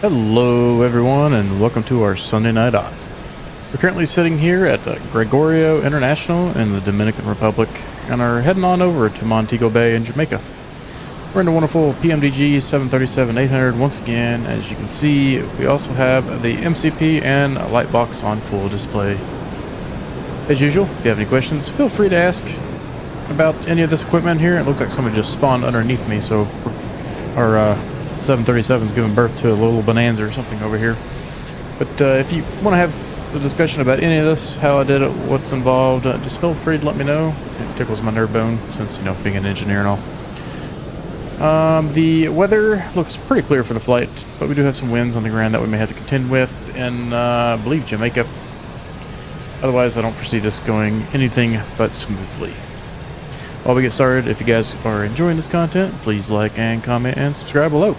Hello everyone and welcome to our Sunday Night Ops. We're currently sitting here at the Gregorio International in the Dominican Republic and are heading on over to Montego Bay in Jamaica. We're in the wonderful PMDG 737-800 once again. As you can see, we also have the MCP and light box on full display. As usual, if you have any questions, feel free to ask about any of this equipment here. It looks like somebody just spawned underneath me, so our 737's giving birth to a little bonanza or something over here. But if you want to have a discussion about any of this, how I did it, what's involved, just feel free to let me know. It tickles my nerve bone since, you know, being an engineer and all. The weather looks pretty clear for the flight, but we do have some winds on the ground that we may have to contend with in, I believe, Jamaica. Otherwise, I don't foresee this going anything but smoothly. While we get started, if you guys are enjoying this content, please like and comment and subscribe below.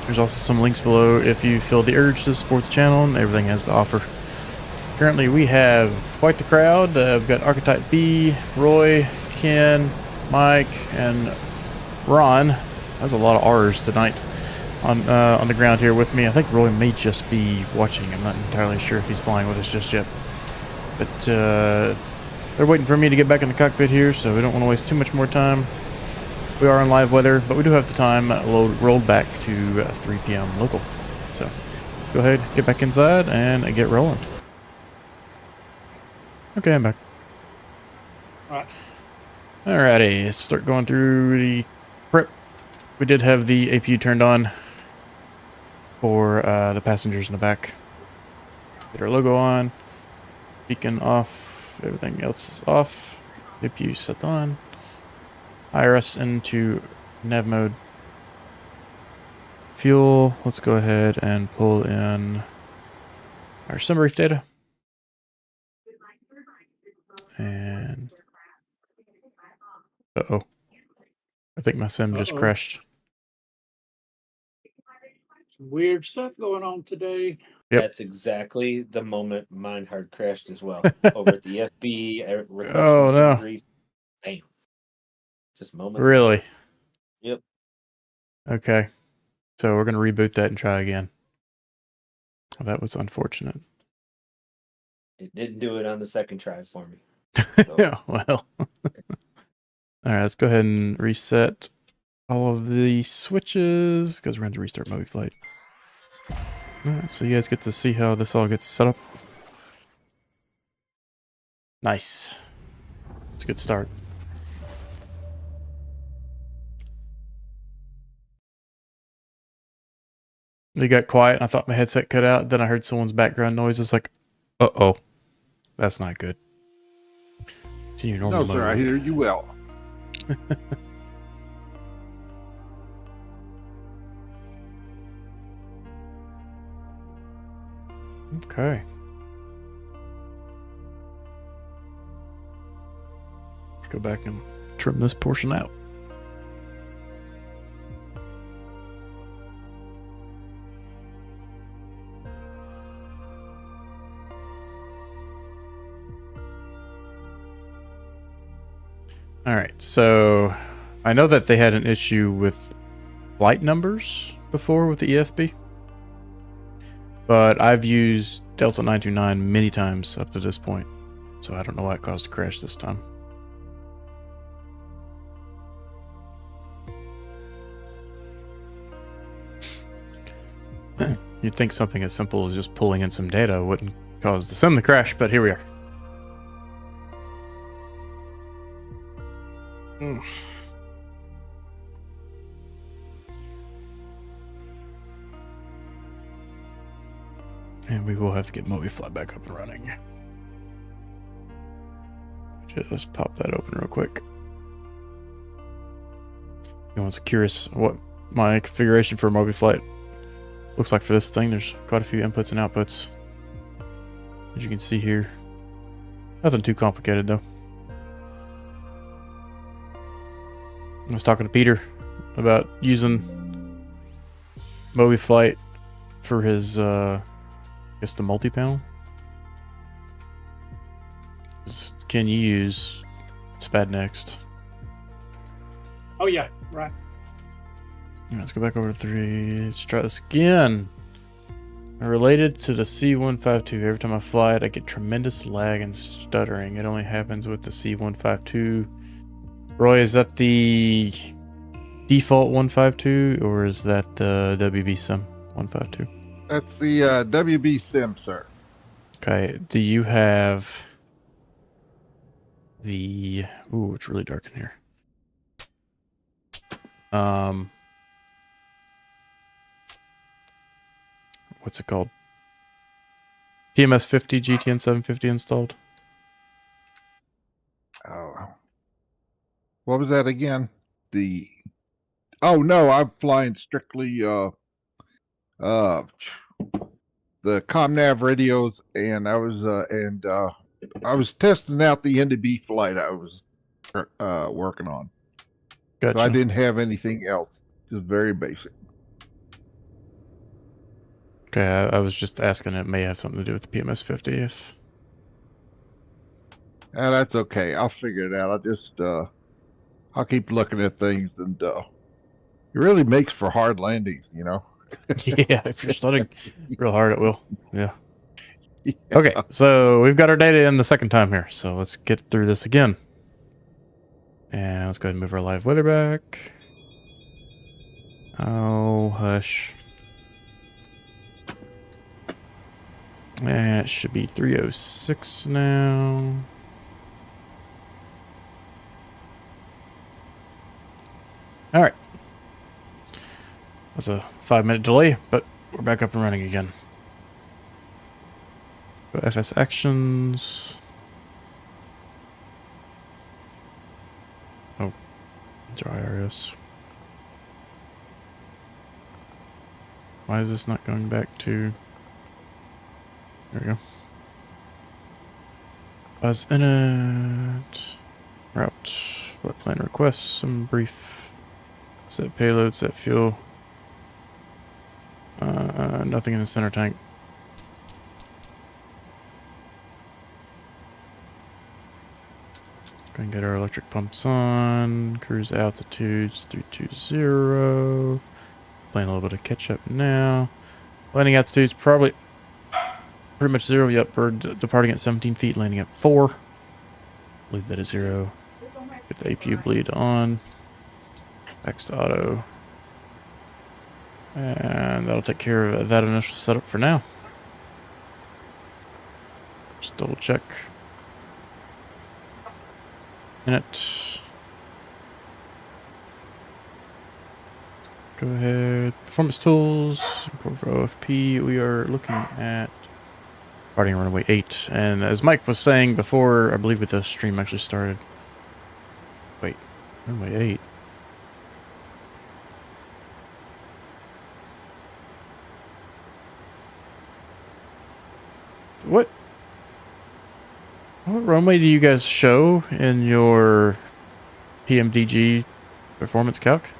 There's also some links below if you feel the urge to support the channel and everything has to offer. Currently, we have quite the crowd. We've got Archetype B, Roy, Ken, Mike, and Ron. That's a lot of R's tonight on the ground here with me. I think Roy may just be watching. I'm not entirely sure if he's flying with us just yet. But they're waiting for me to get back in the cockpit here, so we don't want to waste too much more time. We are in live weather, but we do have the time rolled back to 3 p.m. local. So let's go ahead, get back inside, and get rolling. Okay, I'm back. Alrighty, let's start going through the prep. We did have the APU turned on for the passengers in the back. Get our logo on, beacon off. Everything else is off. APU set on. IRS into nav mode. Fuel. Let's go ahead and pull in our sim brief data. And uh-oh. I think my sim just crashed. Weird stuff going on today. Yep. That's exactly the moment mine hard crashed as well. Over at the FB request Oh, for no. brief. Bam. Just moments. Really? Yep. Okay. So we're going to reboot that and try again. Well, that was unfortunate. It didn't do it on the second try for me. So. Yeah, well. Alright, let's go ahead and reset all of the switches because we're going to restart Moby Flight. Alright, so you guys get to see how this all gets set up. Nice. It's a good start. It got quiet. I thought my headset cut out. Then I heard someone's background noise. It's like, uh-oh. That's not good. Continue normal mode. No, sir, I hear you well. Okay. Let's go back and trim this portion out. Alright, so I know that they had an issue with flight numbers before with the EFB. But I've used Delta 929 many times up to this point, so I don't know why it caused a crash this time. You'd think something as simple as just pulling in some data wouldn't cause the sim to crash, but here we are. And we will have to get Moby Flight back up and running. Just pop that open real quick. Anyone's curious what my configuration for Moby Flight looks like for this thing. There's quite a few inputs and outputs, as you can see here. Nothing too complicated though. I was talking to Peter about using Moby Flight for his I guess the multi-panel. Can you use SPAD next? Oh yeah, right. Let's go back over to 3. Let's try this again. Related to the C-152, every time I fly it, I get tremendous lag and stuttering. It only happens with the C-152. Roy, is that the default 152, or is that the WB Sim 152? That's the WB Sim, sir. Okay, do you have the... Ooh, it's really dark in here. What's it called? PMS 50 GTN 750 installed? Oh, what was that again? Oh no, I'm flying strictly the ComNav radios, and I was testing out the NDB flight I was working on. Gotcha. So I didn't have anything else, just very basic. Okay, I was just asking. It may have something to do with the PMS 50. If That's okay. I'll figure it out. I'll keep looking at things, and it really makes for hard landings, you know. yeah, if you're studying real hard, it will. Yeah. Okay, so we've got our data in the second time here, so let's get through this again. And let's go ahead and move our live weather back. Oh, hush. And it should be 306 now. All right. That's a 5-minute delay, but we're back up and running again. Go FS actions. Oh, dry IRS. Why is this not going back to... There we go. Buzz in it. Route. Flight plan requests. Some brief. Set payload. Set fuel. Nothing in the center tank. Go and get our electric pumps on. Cruise altitudes 320. Playing a little bit of catch up now. Landing altitudes probably pretty much 0. Yep, bird departing at 17 feet, landing at 4. Leave that at 0. Get the APU bleed on. Back to auto. And that'll take care of that initial setup for now. Just double check. Minute. Go ahead. Performance tools. Import for OFP. We are looking at departing runway 8. And as Mike was saying before, I believe the stream actually started. Wait, runway 8. What runway do you guys show in your PMDG performance calc?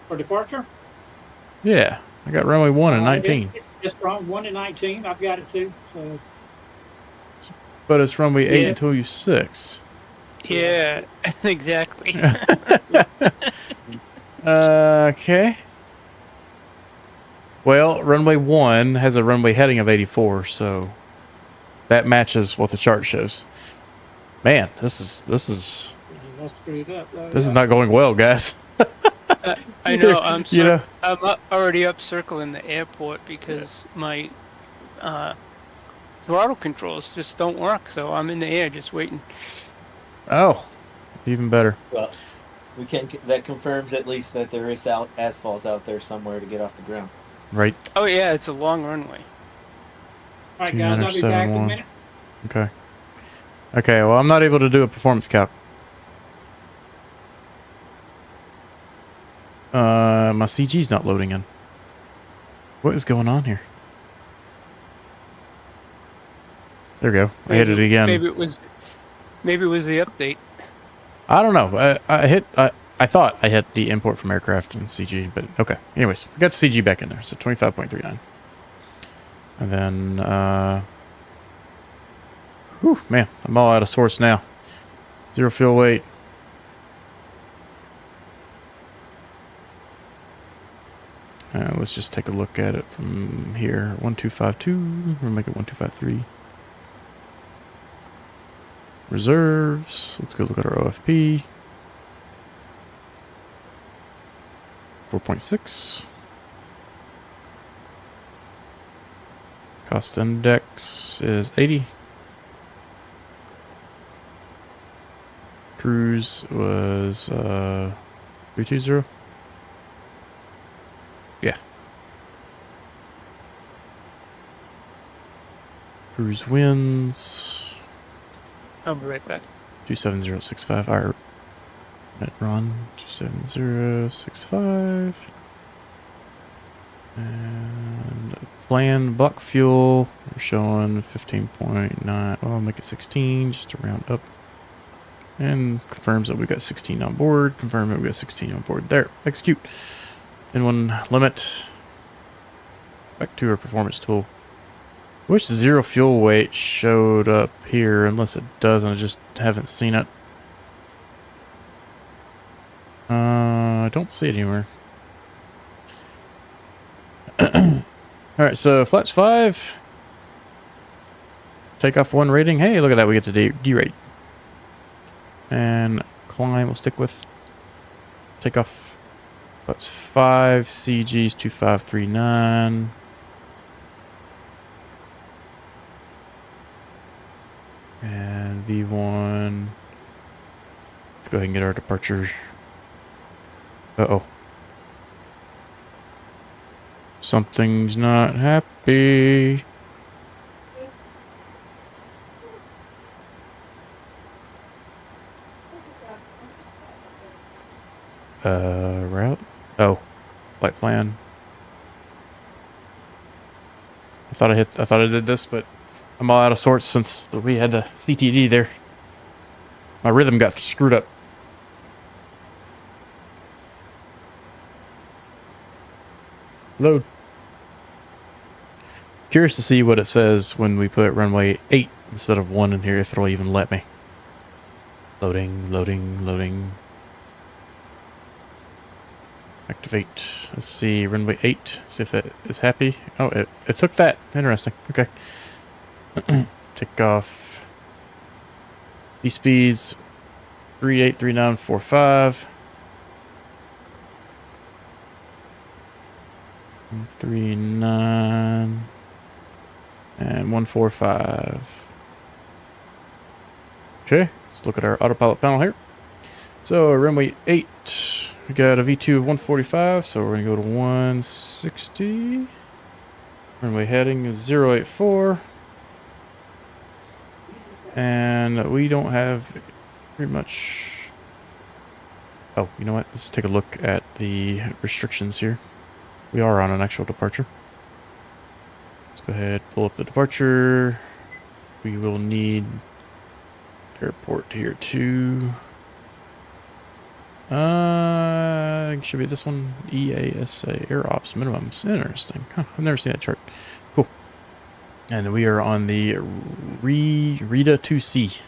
For departure? Yeah, I got runway 1 and 19. It's from 1 and 19. I've got it too. So, but it's runway 8 until you 6. Yeah, exactly. Okay. Well, runway 1 has a runway heading of 84, so that matches what the chart shows. Man, this is that's screwed up. this is not going well, guys. I know. I'm You know? already up circling the airport because my throttle controls just don't work. So I'm in the air just waiting. Oh, even better. Well, that confirms at least that there is asphalt out there somewhere to get off the ground. Right. Oh yeah, it's a long runway. All right, guys, I'll be back in a minute. Okay. Okay, well, I'm not able to do a performance calc. My CG's not loading in. What is going on here? There we go. I hit it again. Maybe it was the update. I don't know. I thought I hit the import from aircraft and CG, but okay. Anyways, we got the CG back in there, so 25.39. And then, whew, man, I'm all out of source now. 0 fuel weight. Let's just take a look at it from here. 1252. We'll make it 1253. Reserves. Let's go look at our OFP. 4.6. Cost index is 80. Cruise was 320. Yeah. Cruise winds I'll be right back. 27065. Our net run 27065. And plan block fuel. We're showing 15.9. Well, I'll make it 16 just to round up. And confirms that we've got 16 on board. Confirm that we've got 16 on board. There. Execute. N1 limit. Back to our performance tool. Wish zero fuel weight showed up here, unless it doesn't. I just haven't seen it. I don't see it anywhere. Alright, so flaps 5. Takeoff 1 rating. Hey, look at that. We get to derate. And climb we'll stick with. Takeoff. Flaps 5. CG's 2539. And V1. Let's go ahead and get our departure. Uh-oh. Something's not happy. Route? Oh. Flight plan. I thought I did this, but I'm all out of sorts since we had the CTD there. My rhythm got screwed up. Load. Curious to see what it says when we put runway 8 instead of 1 in here, if it'll even let me. Loading, loading, loading. Activate. Let's see, runway 8. See if that is happy. Oh, it took that. Interesting. Okay. Take off. V-speeds 383945. 39 and 145. Okay, let's look at our autopilot panel here. So runway 8, we got a V2 of 145, so we're gonna go to 160. Runway heading is 084. And we don't have pretty much. Oh, you know what? Let's take a look at the restrictions here. We are on an actual departure. Let's go ahead, pull up the departure. We will need airport here too. It should be this one. EASA Air Ops minimums. Interesting. Huh, I've never seen that chart. Cool. And we are on the Rita 2C.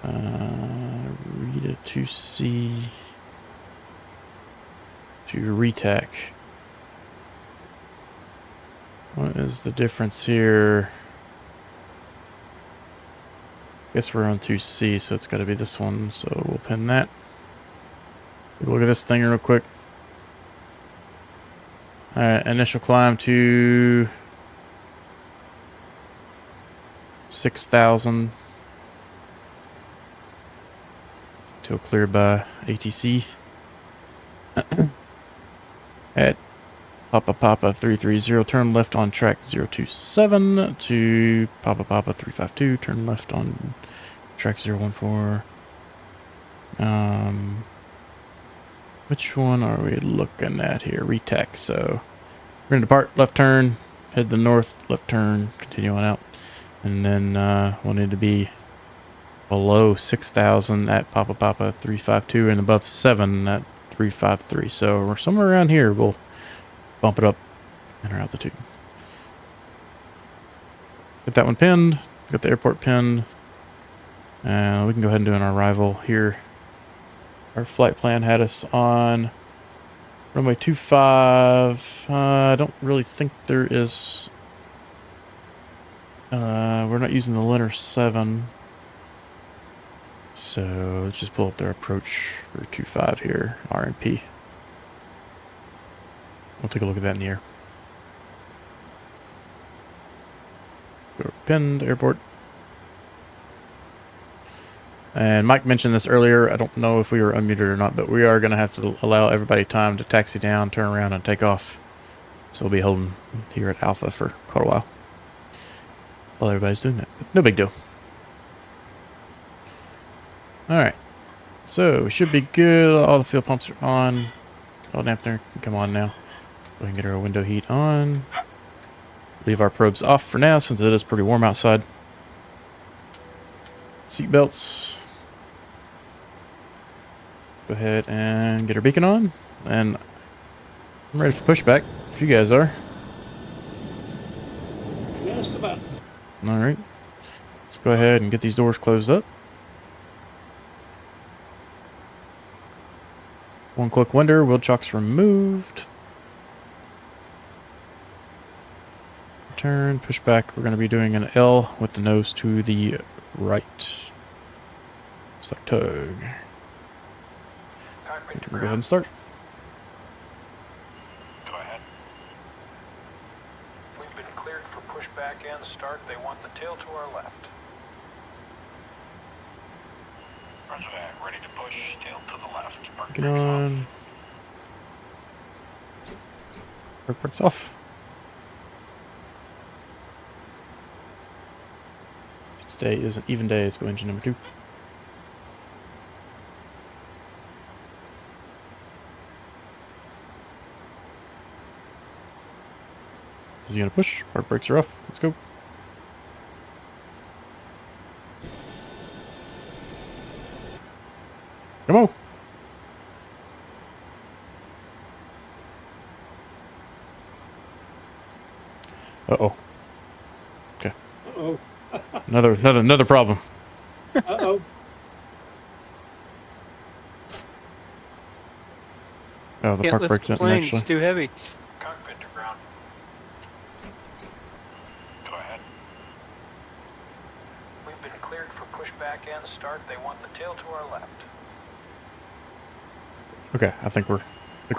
Rita 2C. To RETAC. What is the difference here? Guess we're on 2C, so it's got to be this one, so we'll pin that. Look at this thing real quick. Alright, initial climb to 6,000 till cleared by ATC. At Papa 330, turn left on track 027 to Papa 352, turn left on track 014. Which one are we looking at here? RETAC. So we're gonna depart, left turn, head to the north, left turn, continue on out, and then we'll need to be below 6,000 at Papa 352 and above 7 at 353. So we're somewhere around here. We'll bump it up in our altitude. Get that one pinned. Got the airport pinned. We can go ahead and do an arrival here. Our flight plan had us on Runway 25. I don't really think there is. We're not using the Leonard 7. So let's just pull up their approach for 25 here, RNP. We'll take a look at that in the air. Go to Pinned Airport. And Mike mentioned this earlier. I don't know if we were unmuted or not, but we are going to have to allow everybody time to taxi down, turn around, and take off. So we'll be holding here at Alpha for quite a while everybody's doing that. But no big deal. Alright. So we should be good. All the fuel pumps are on. All dampener can come on now. We can get our window heat on. Leave our probes off for now since it is pretty warm outside. Seat belts. Go ahead and get our beacon on. And I'm ready for pushback if you guys are. Just about. Alright. Let's go ahead and get these doors closed up. One click window, wheel chocks removed. Turn, push back. We're going to be doing an L with the nose to the right. Start tug. We'll go ahead and start. Go ahead. We've been cleared for pushback and start. They want the tail to our left. Pushback, ready to push, tail to the left. Get on. Park brakes off. Today is an even day. Let's go engine number 2. Is he gonna push? Park brakes are off. Let's go. Come on. Uh-oh. Okay. Uh-oh. Another problem. Uh-oh. Oh, the Can't park lift brakes the didn't plane, actually. it's too heavy. Cockpit to ground. Go ahead. We've been cleared for pushback and start. They want the tail to our left. Okay, I think we're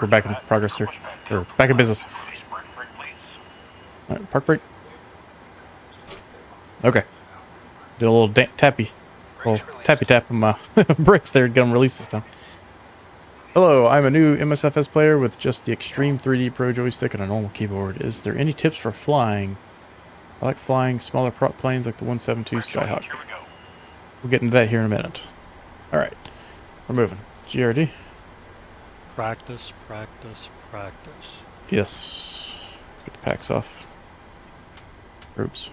back in progress here. Or back in business. Release brake, please. Alright, park brake. Okay. Do a little tappy. Little tappy tap on my brakes there to get them released this time. Hello, I'm a new MSFS player with just the Extreme 3D Pro joystick and a normal keyboard. Is there any tips for flying? I like flying smaller prop planes like the 172 Skyhawk. Here we go. We'll get into that here in a minute. Alright, we're moving. GRD? Practice, practice, practice. Yes. Let's get the packs off. Oops.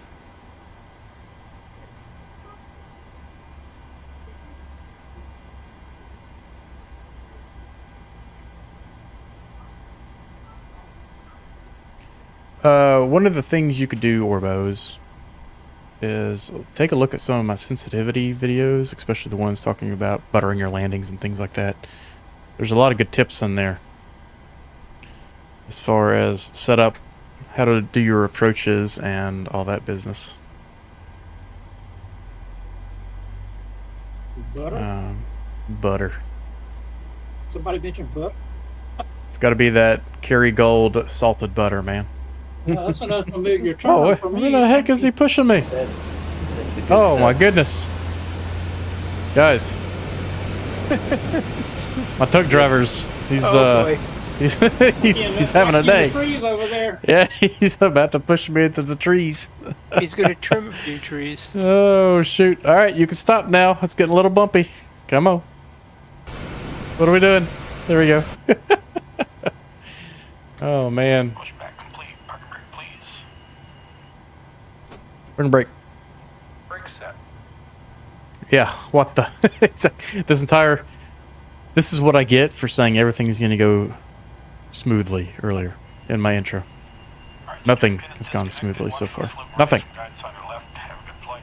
One of the things you could do, Orbos, is take a look at some of my sensitivity videos, especially the ones talking about buttering your landings and things like that. There's a lot of good tips in there as far as setup, how to do your approaches, and all that business. Butter? Butter. Somebody mentioned butter? It's got to be that Kerrygold salted butter, man. That's an unfamiliar term Oh, for me. where the heck is he pushing me? That's the good Oh my stuff. goodness. Guys. My tug driver's, he's Oh, boy. he's Yeah, he's that's having a like in day. the trees over there. Yeah, he's about to push me into the trees. He's gonna trim a few trees. Oh shoot. Alright, you can stop now. It's getting a little bumpy. Come on. What are we doing? There we go. Oh man. Pushback complete. Park brake, please. We're gonna break. Brake set. Yeah, what the this is what I get for saying everything's gonna go smoothly earlier in my intro. All right, Nothing so has gone smoothly so far. Slip right, Nothing. guide side or left. Have a good flight.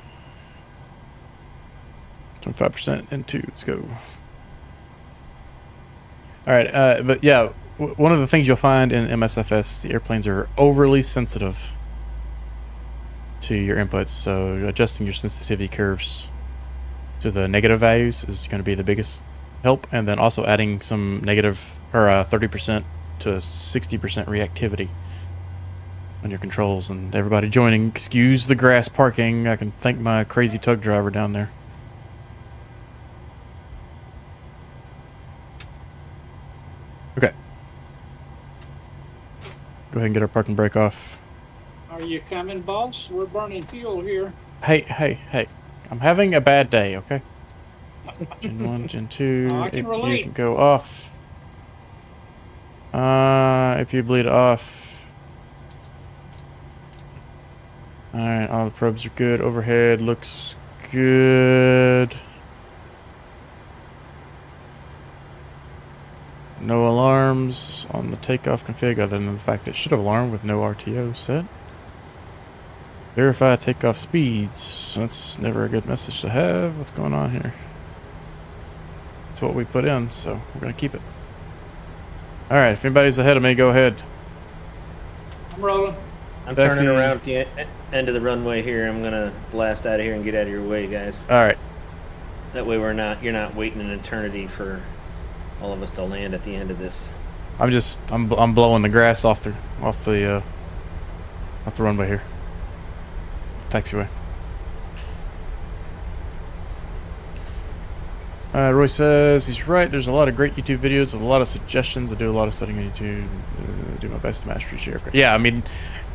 25% into, let's go. Alright, but yeah, one of the things you'll find in MSFS, the airplanes are overly sensitive to your inputs, so adjusting your sensitivity curves to the negative values is going to be the biggest help, and then also adding some negative or 30% to 60% reactivity on your controls. And everybody joining, excuse the grass parking. I can thank my crazy tug driver down there. Okay. Go ahead and get our parking brake off. Are you coming, boss? We're burning fuel here. Hey. I'm having a bad day, okay? Gen 1, Gen 2, Oh, I can APU relate. can go off. APU bleed off. Alright, all the probes are good. Overhead looks good. No alarms on the takeoff config other than the fact that it should have alarmed with no RTO set. Verify takeoff speeds. That's never a good message to have. What's going on here? That's what we put in, so we're going to keep it. Alright, if anybody's ahead of me, go ahead. I'm rolling. I'm Taxis. turning around at the end of the runway here. I'm gonna blast out of here and get out of your way, guys. Alright. That way you're not waiting an eternity for all of us to land at the end of this. I'm blowing the grass off the runway here. Taxiway. Roy says he's right. There's a lot of great YouTube videos with a lot of suggestions. I do a lot of studying on YouTube. Do my best to master each aircraft. Yeah, I mean,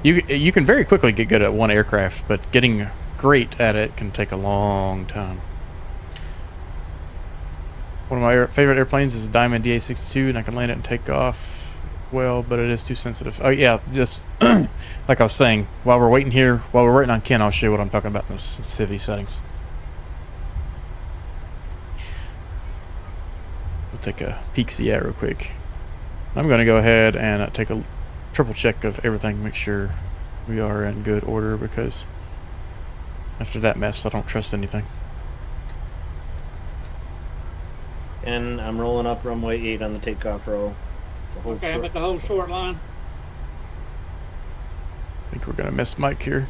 you can very quickly get good at one aircraft, but getting great at it can take a long time. One of my favorite airplanes is a Diamond DA-62, and I can land it and take off well, but it is too sensitive. Oh yeah, just like I was saying, while we're waiting on Ken, I'll show you what I'm talking about in those sensitivity settings. We'll take a peek-see at real quick. I'm going to go ahead and take a triple check of everything, make sure we are in good order, because after that mess, I don't trust anything. And I'm rolling up runway 8 on the takeoff roll. Okay, I'm at the whole short line. I think we're going to miss Mike here.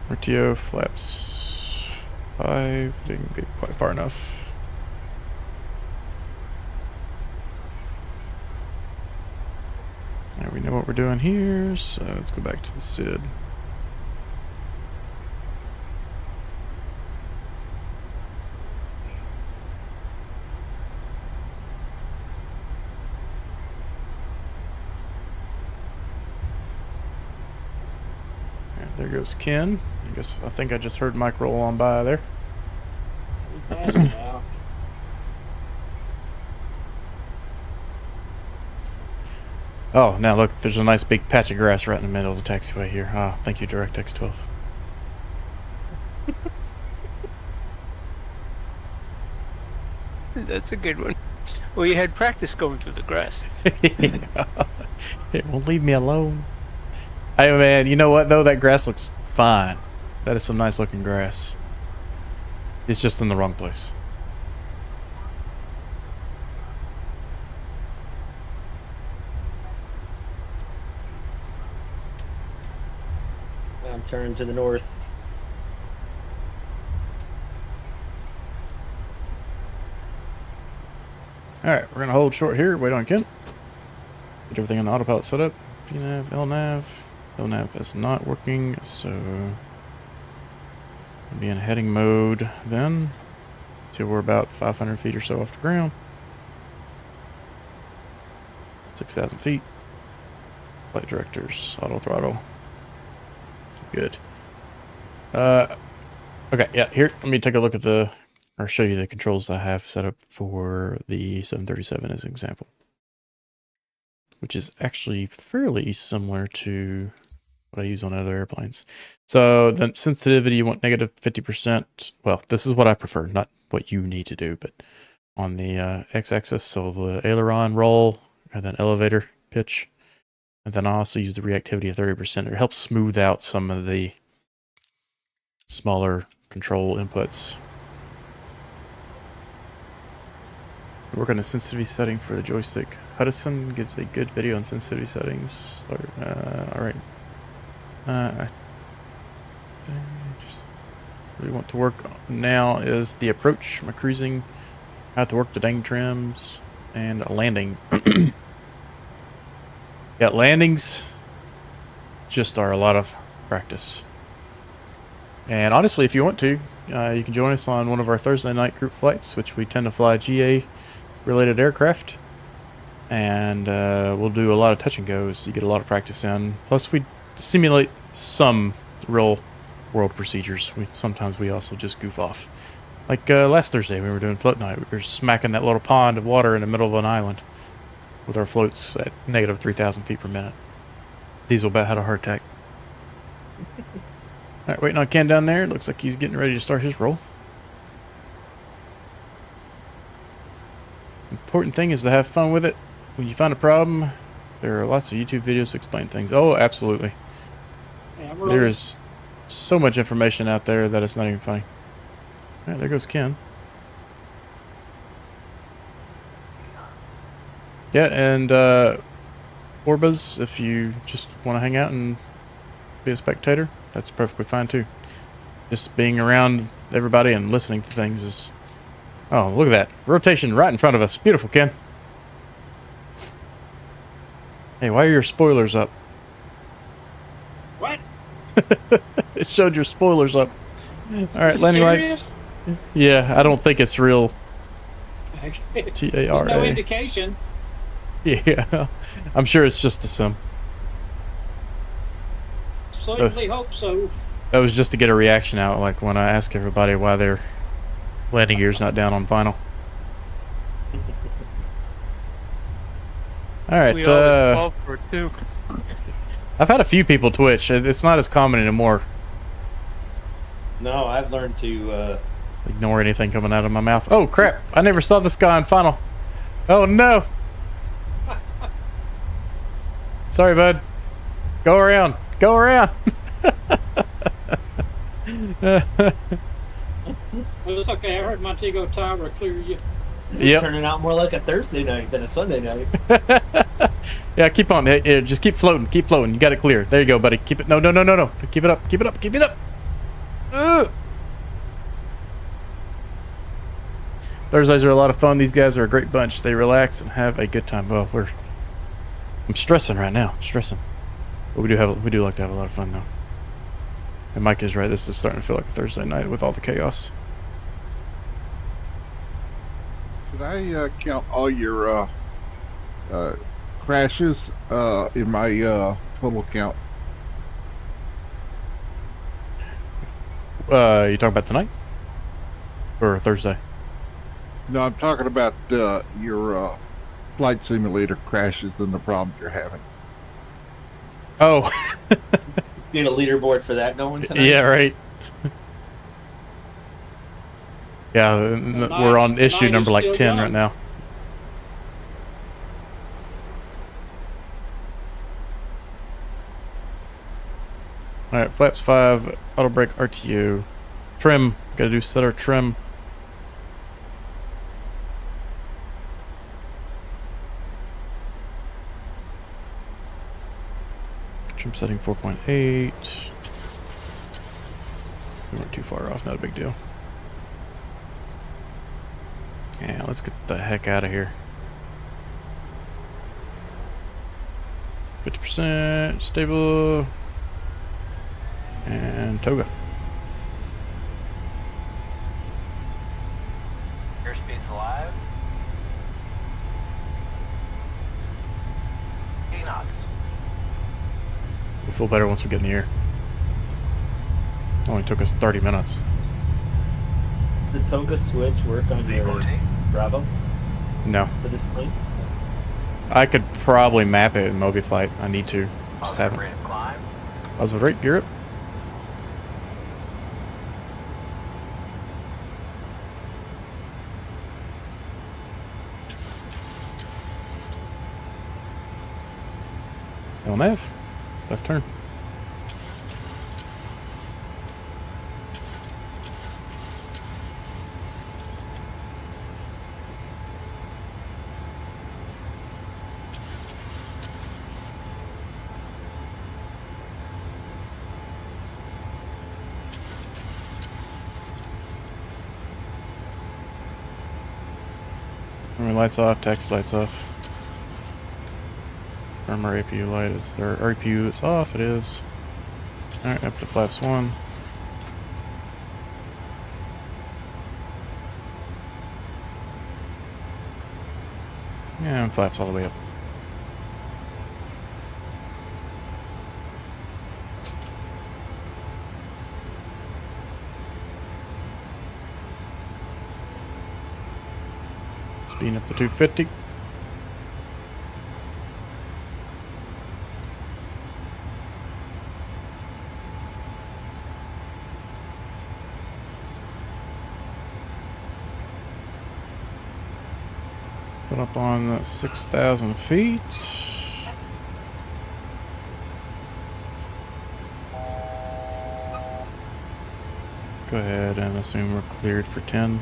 RTO flaps 5. Didn't get quite far enough. Now we know what we're doing here, so let's go back to the SID. There goes Ken. I think I just heard Mike roll on by there. We passed it out. Oh, now look, there's a nice big patch of grass right in the middle of the taxiway here. Ah, thank you, DirectX 12. That's a good one. Well, you had practice going through the grass. It won't leave me alone. Hey man, you know what though? That grass looks fine. That is some nice looking grass. It's just in the wrong place. I'm turning to the north. Alright, we're gonna hold short here, wait on Ken. Get everything on the autopilot set up. VNav, LNav. LNav is not working, so we'll be in heading mode then. Till we're about 500 feet or so off the ground. 6,000 feet. Flight directors, auto throttle. Good. Okay, yeah, here, let me take a look at or show you the controls I have set up for the 737 as an example. Which is actually fairly similar to what I use on other airplanes. So the sensitivity, you want negative 50%. Well, this is what I prefer, not what you need to do, but on the x-axis, so the aileron roll, and then elevator pitch. And then I also use the reactivity of 30%. It helps smooth out some of the smaller control inputs. Work on the sensitivity setting for the joystick. Hudson gives a good video on sensitivity settings. Alright. I just really want to work on now is the approach, my cruising, how to work the dang trims, and landing. Yeah, landings just are a lot of practice. And honestly, if you want to, you can join us on one of our Thursday night group flights, which we tend to fly GA related aircraft. And we'll do a lot of touch and goes, so you get a lot of practice in. Plus, we simulate some real world procedures. Sometimes we also just goof off. Like last Thursday, we were doing float night. We were smacking that little pond of water in the middle of an island with our floats at negative 3,000 feet per minute. Diesel about had a heart attack. Alright, waiting on Ken down there. Looks like he's getting ready to start his roll. Important thing is to have fun with it. When you find a problem, there are lots of YouTube videos to explain things. Oh, absolutely. Yeah, There is so much information out there that it's not even funny. Alright, there goes Ken. Yeah, and Orbas, if you just want to hang out and be a spectator, that's perfectly fine too. Just being around everybody and listening to things is... Oh, look at that. Rotation right in front of us. Beautiful, Ken. Hey, why are your spoilers up? What? It showed your spoilers up. Alright, You landing serious? lights. Yeah, I don't think it's real. There's T-A-R-A. no indication. Yeah, I'm sure it's just a sim. Certainly hope so. That was just to get a reaction out, like when I ask everybody why their landing gear's not down on final. Alright, We all fall for it too. I've had a few people twitch. It's not as common anymore. No, I've learned to. Ignore anything coming out of my mouth. Oh, crap. I never saw this guy on final. Oh, no. Sorry, bud. Go around. Go around. Well, it's okay. I heard Montego Tower clear you. It's Yep. turning out more like a Thursday night than a Sunday night. Yeah, keep on. Hey, just keep floating. Keep floating. You got it clear. There you go, buddy. Keep it. No, no, no, no, no. Keep it up. Keep it up. Keep it up. Thursdays are a lot of fun. These guys are a great bunch. They relax and have a good time. Well, I'm stressing right now. I'm stressing. But we do like to have a lot of fun though. And Mike is right. This is starting to feel like a Thursday night with all the chaos. Should I count all your crashes in my total count? You talking about tonight or Thursday? No, I'm talking about your flight simulator crashes and the problems you're having. Oh, Need a leaderboard for that going tonight. yeah, right. Yeah, we're on issue night number is like still 10 young. right now. All right, flaps 5, auto brake RTO, trim. Got to do setter trim. Trim setting 4.8. We weren't too far off, not a big deal. Yeah, let's get the heck out of here. 50% stable. And toga. Airspeed's alive. 80 knots. We'll feel better once we get in the air. Only took us 30 minutes. Does the toga switch work on your Rotate. Bravo No. for this plane? I could probably map it in MobiFlight. I need to. Just haven't. Rate of climb. Positive rate, gear up. LNAV. Left turn. Lights off, taxi lights off. Firmware APU light is, or APU is off, it is. Alright, up to flaps 1. Yeah, and flaps all the way up. Speeding up to 250. Put up on 6,000 feet. Let's go ahead and assume we're cleared for 10.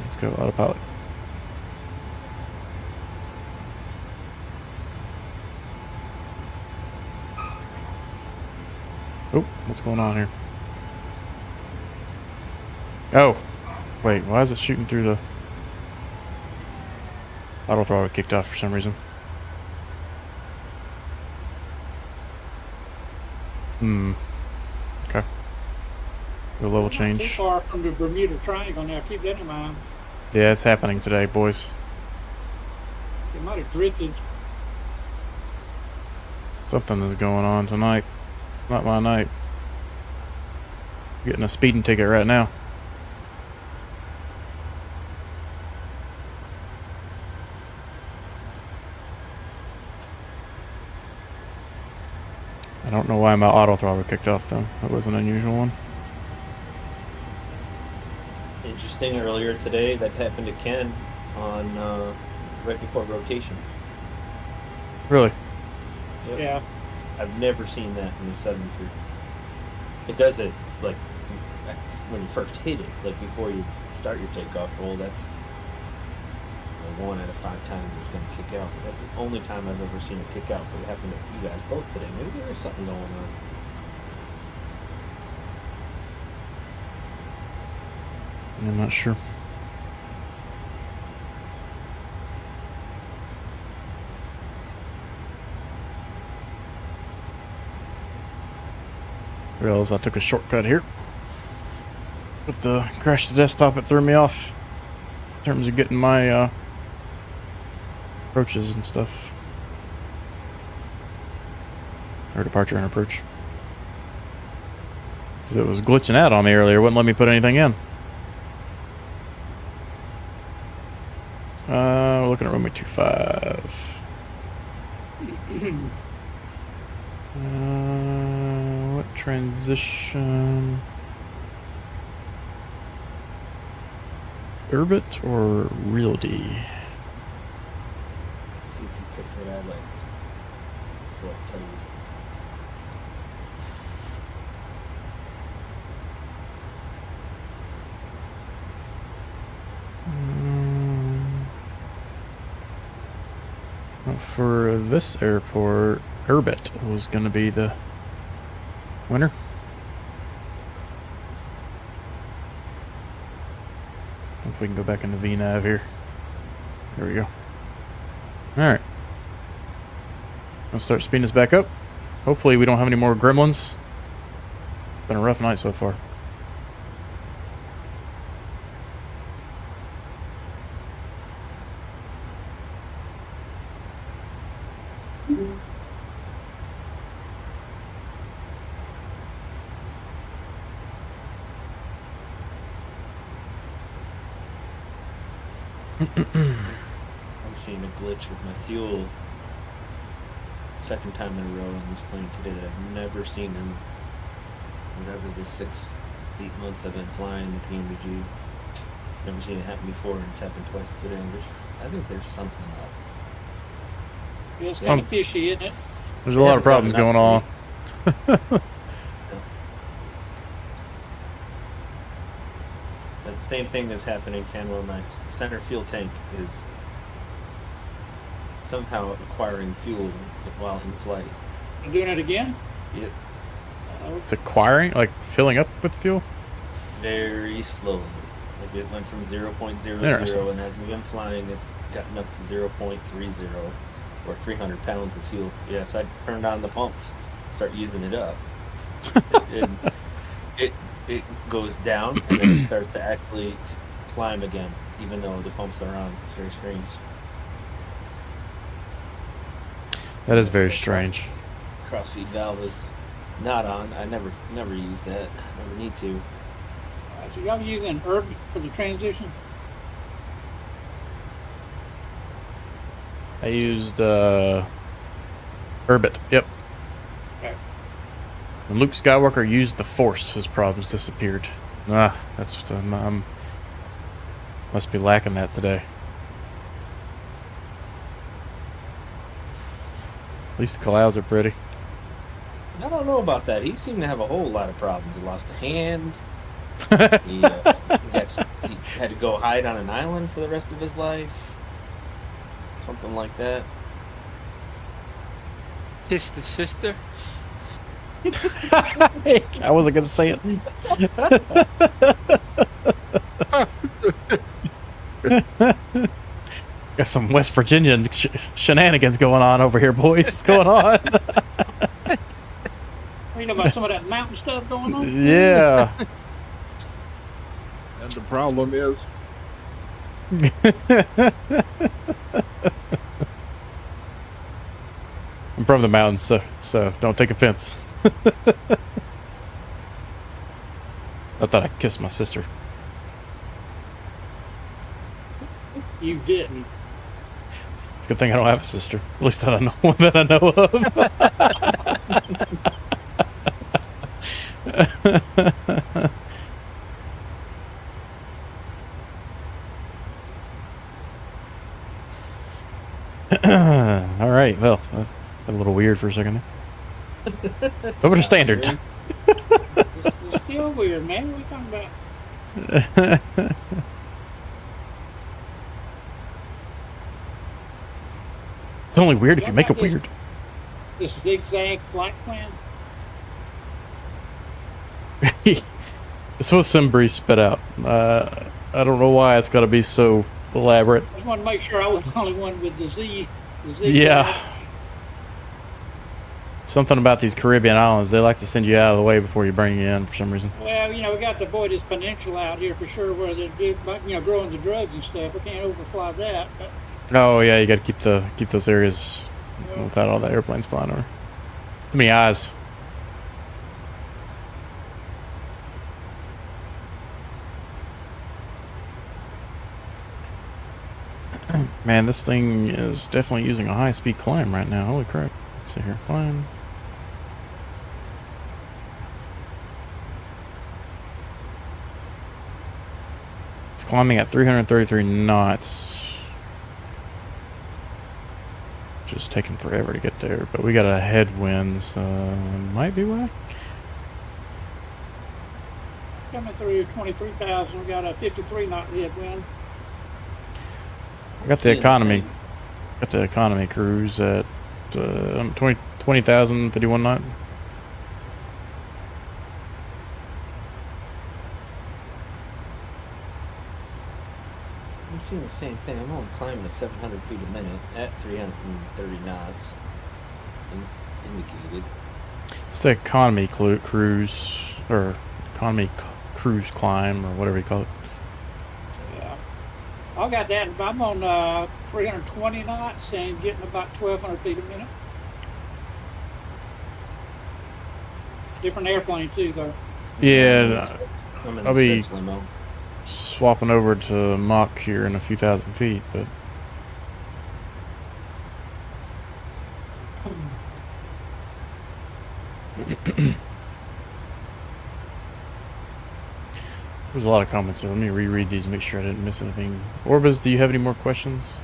Let's go autopilot. Oh, what's going on here? Oh, wait, why is it shooting through the auto throttle kicked off for some reason? Okay. A level Not too change. far from the Bermuda Triangle now. Keep that in mind. Yeah, it's happening today, boys. It might have drifted. Something is going on tonight. Not my night. Getting a speeding ticket right now. I don't know why my auto throttle kicked off though. That was an unusual one. Interesting. Earlier today, that happened to Ken on right before rotation. Really? Yep. Yeah. I've never seen that in the 7.3. It does it like when you first hit it, like before you start your takeoff roll. That's 1 out of 5 times it's going to kick out. But that's the only time I've ever seen it kick out. But it happened to you guys both today. Maybe there is something going on. I'm not sure. Realized I took a shortcut here. With the crash the desktop, it threw me off in terms of getting my approaches and stuff. Or departure and approach. Because it was glitching out on me earlier, wouldn't let me put anything in. We're looking at runway 25. What transition? Urbit or Realty? See if you pick what I liked. Before I tell you. For this airport, Urbit was going to be the winner. If we can go back into VNav here. There we go. Alright. Let's start speeding this back up. Hopefully we don't have any more gremlins. Been a rough night so far. I'm seeing a glitch with my fuel. Second time in a row on this plane today that I've never seen in whatever the 6-8 months I've been flying the PMDG. Never seen it happen before, and it's happened twice today. And I think there's something up. It's kind of fishy, isn't it? There's a lot of problems going on. The same thing that's happening, Ken, where my center fuel tank is somehow acquiring fuel while in flight. You doing it again? Yep. It's acquiring, like filling up with fuel? Very slowly. Like It went from 0.00, Interesting. and as we've been flying, it's gotten up to 0.30, or 300 pounds of fuel. Yeah, so I turned on the pumps, start using it up. it goes down, and then it starts to actually climb again, even though the pumps are on. It's very strange. That is very strange. Cross-feed valve is not on. I never use that. Never need to. So y'all using herb for the transition? I used Urbit. Yep. Okay. When Luke Skywalker used the Force, his problems disappeared. That's must be lacking that today. At least the clouds are pretty. I don't know about that. He seemed to have a whole lot of problems. He lost a hand. He had to go hide on an island for the rest of his life. Something like that. Kiss the sister. I wasn't gonna say it. Got some West Virginia shenanigans going on over here, boys. What's going on? You know about some of that mountain stuff going on? Yeah. And the problem is, I'm from the mountains, so don't take offense. I thought I kissed my sister. You didn't. It's a good thing I don't have a sister. At least I don't know one that I know of. All right. Well, that got a little weird for a second there. Over to standard. It's still weird, man. What are you talking about? It's only weird if you make it What about weird. This zigzag flight plan? It's what Simbri spit out. I don't know why it's got to be so elaborate. I just wanted to make sure I was the only one with the Z. The zigzag. Yeah. Something about these Caribbean islands, they like to send you out of the way before you bring you in for some reason. Well, you know, we got to avoid this peninsula out here for sure where they're, growing the drugs and stuff. We can't overfly that. But, Oh yeah, you got to keep those areas without all the airplanes flying over. Too many eyes. Man, this thing is definitely using a high-speed climb right now. Holy crap. Let's see here. Climb. It's climbing at 333 knots. Just taking forever to get there, but we got a headwind, so might be why. coming through 23,000, we got a 53 knot headwind. I got the economy. Got the economy cruise at 20,000, 51 knot. I'm seeing the same thing. I'm only climbing at 700 feet a minute at 330 knots. Indicated. It's the economy cruise, or economy cruise climb, or whatever you call it. Yeah. I got that. I'm on 320 knots and getting about 1,200 feet a minute. Different airplane too, though. Yeah, I'm in I'll the be stretch limo. swapping over to Mach here in a few thousand feet, but there's a lot of comments, so let me reread these, make sure I didn't miss anything. Orbis, do you have any more questions?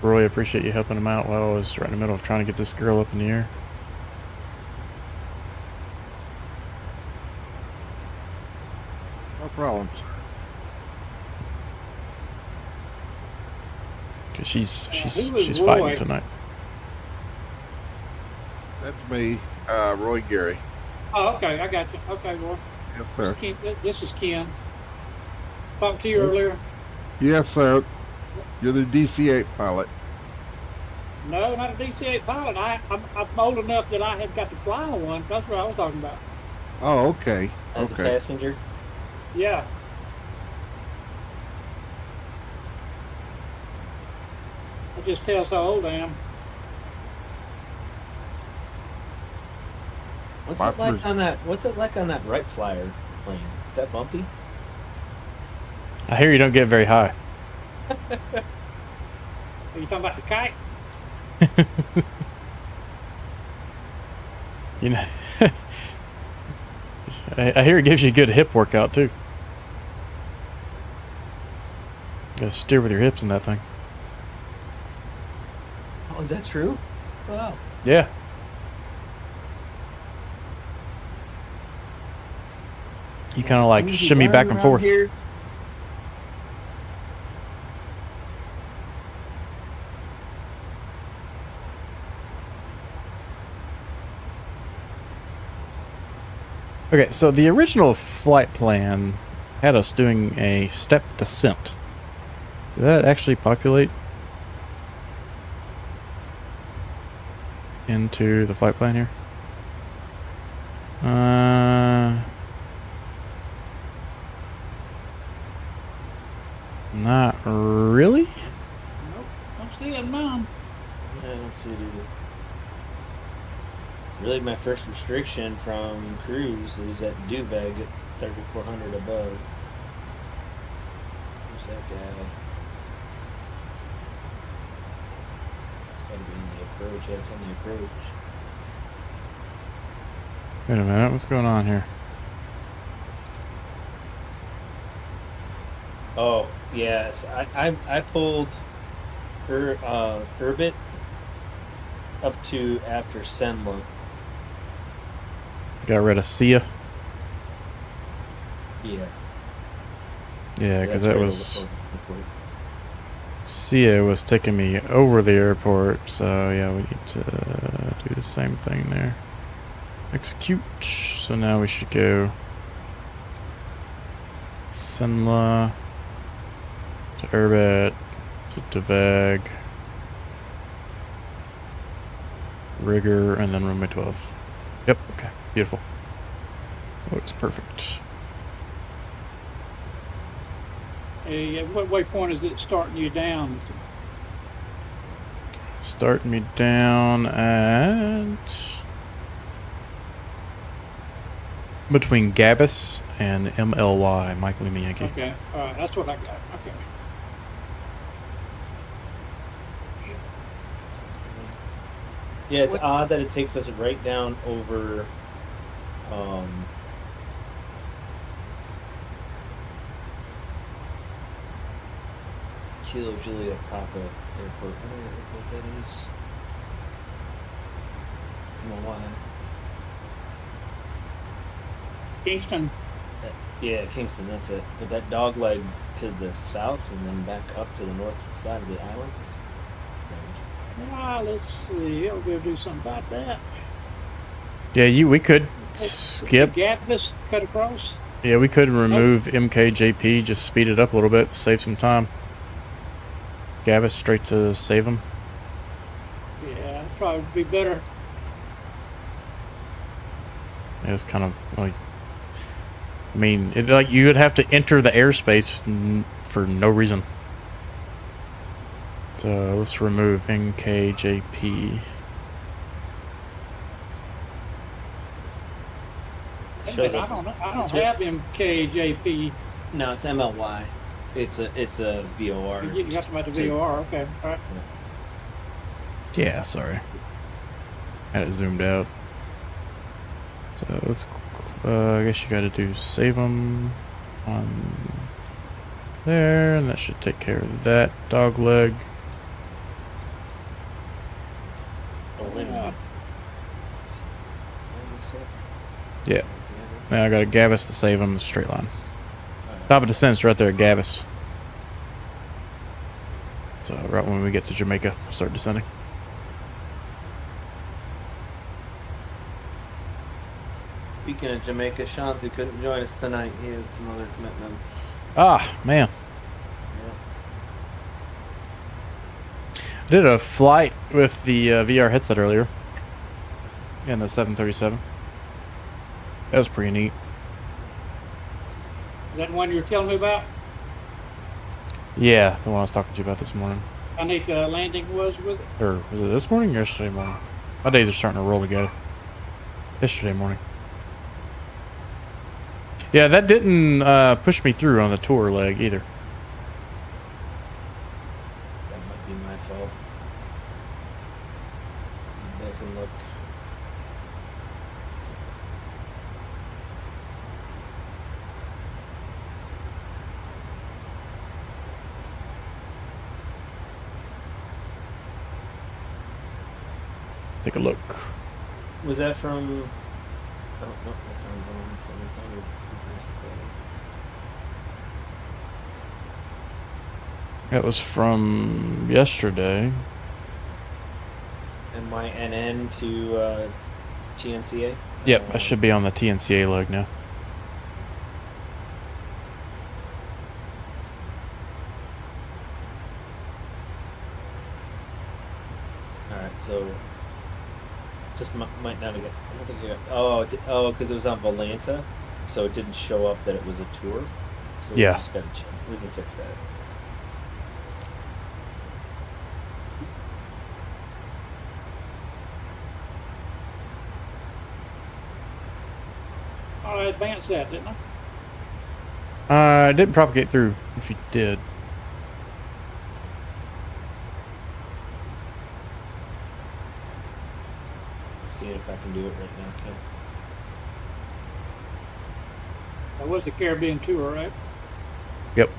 Roy, I appreciate you helping him out while I was right in the middle of trying to get this girl up in the air. no problem. Cause she's who was Roy? fighting tonight. That's me, Roy Gary. Oh, okay, I got you. Okay, well, Yes, sir. this is Ken. talked to you earlier? Yes, sir. You're the DC-8 pilot. No, not a DC-8 pilot. I'm old enough that I have got to fly one. That's what I was talking about. Oh, okay. As a Okay. passenger. Yeah. It just tells how old I am. What's My it like first- on that? What's it like on that Wright Flyer plane? Is that bumpy? I hear you don't get very high. Are you talking about the kite? You know, I hear it gives you a good hip workout too. You gotta steer with your hips in that thing. Oh, is that true? Wow. Yeah. You kind of like Easy shimmy back run and around forth. here. Okay, so the original flight plan had us doing a step descent. Did that actually populate into the flight plan here? Not really. Nope. Don't see it, Mom. Yeah, I don't see it either. Really, my first restriction from cruise is at Duvag at 3,400 above. Who's that guy? It's gotta be in the approach. Yeah, it's on the approach. Wait a minute, what's going on here? Oh, yes. I pulled Urbit up to after Semla. Got rid of Sia. Yeah. Yeah, because that's that right was over the airport. Sia was taking me over the airport. So yeah, we need to do the same thing there. Execute. So now we should go Senla to Urbit to Devag, Rigger, and then runway 12. Yep. Okay. Beautiful. Looks perfect. Hey, at what waypoint is it starting you down? Starting me down at between Gabus and MLY, Mike Lima Yankee. Okay, all right, that's what I got. Okay. Yeah, it's What- odd that it takes us right down over Kilo Juliet Papa Airport. I don't know what that is. I don't know why. Kingston. Yeah, Kingston, that's it. But that dog leg to the south and then back up to the north side of the island is strange. Let's see. I'll go do something about that. Yeah, we could skip. Gapvis cut across. Yeah, we could remove MKJP, just speed it up a little bit, save some time. Gabus straight to save him. Yeah, that'd probably be better. Yeah, it's kind of like, I mean, it like you would have to enter the airspace for no reason. So let's remove NKJP. Shows I up- don't it's right- have MKJP. No, it's MLY. It's a VOR. You got about the VOR. Okay, all right. Yeah, sorry. Had it zoomed out. So let's, I guess you gotta do save them on there, and that should take care of that dog leg. Oh, wait a minute. Yeah. Now I got a Gabus to save him, straight line. Top of descent's right there at Gabus. So right when we get to Jamaica, we'll start descending. Speaking of Jamaica, Shanti couldn't join us tonight. He had some other commitments. Ah, man. Yeah. I did a flight with the VR headset earlier. In the 737. That was pretty neat. Is that the one you were telling me about? Yeah, the one I was talking to you about this morning. How neat the landing was with it? Or was it this morning or yesterday morning? My days are starting to roll together. Yesterday morning. Yeah, that didn't push me through on the tour leg either. That might be my fault. Maybe I can look. Take a look. Was that from? Oh no, that's ongoing. So it's under this. That was from yesterday. MYNN to GNCA. Yep, I should be on the TNCA leg now. All right, so just might not have got. I don't think you got. Oh, because it was on Volanta, so it didn't show up that it was a tour. So we Yeah. just gotta check. We can fix that. Oh, I advanced that, didn't I? I didn't propagate through, if you did. See if I can do it right now. Okay. That was the Caribbean tour, right? Yep.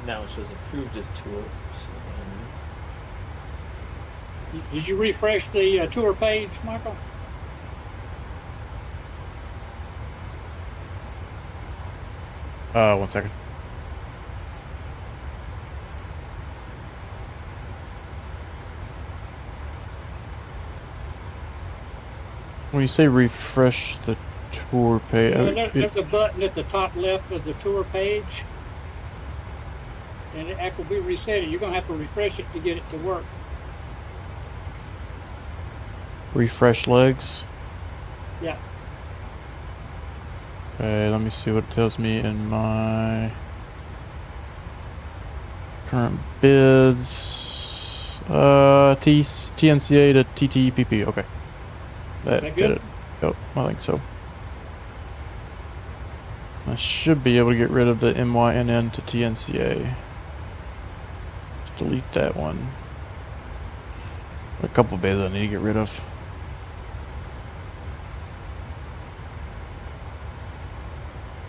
Now it shows approved as tour. Did you refresh the tour page, Michael? One second. When you say refresh the tour page, There's a button at the top left of the tour page. And after we reset it, you're going to have to refresh it to get it to work. refresh legs. Yeah. Okay, let me see what it tells me in my current bids. TNCA to TTPP. Okay, that That did good? it. Yep, I think so. I should be able to get rid of the MYNN to TNCA. Just delete that one. A couple bids I need to get rid of.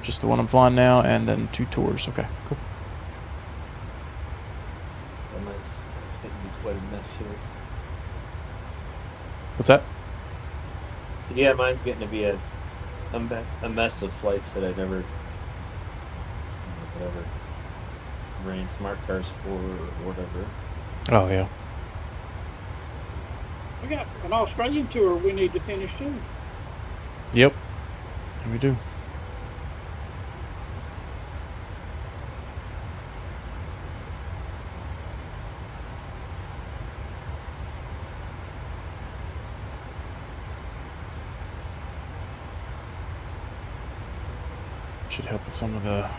Just the one I'm flying now, and then 2 tours. Okay, cool. Well, it's going to be quite a mess here. What's that? So yeah, mine's getting to be a mess of flights that I never, whatever, ran smart cars for or whatever. Oh yeah. We got an Australian tour we need to finish too. Yep. We do. Should help with some of the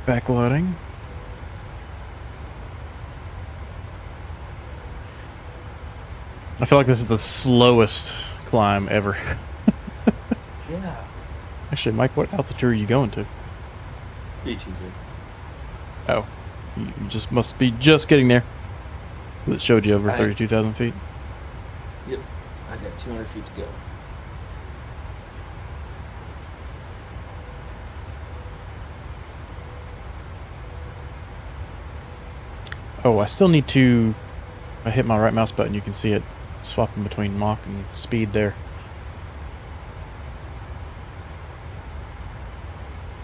backloading. I feel like this is the slowest climb ever. Yeah. Actually, Mike, what altitude are you going to? Beach easy. Oh, you just must be just getting there. It showed you over Right. 32,000 feet. Yep. I got 200 feet to go. Oh, I still need to. I hit my right mouse button. You can see it. swapping between Mach and speed there.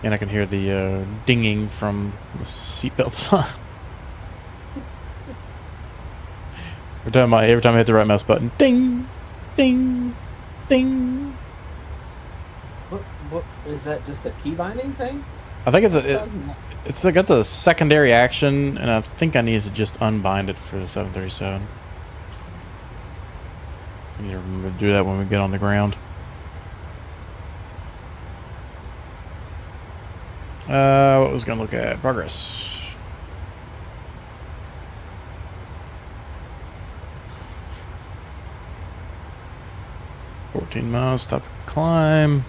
And I can hear the dinging from the seatbelt sign. Every time I hit the right mouse button, ding, ding, ding. What is that? Just a key binding thing? I think it's like it's a secondary action, and I think I need to just unbind it for the 737. I need to remember to do that when we get on the ground. What was gonna look at? Progress. $14 miles, stop climb.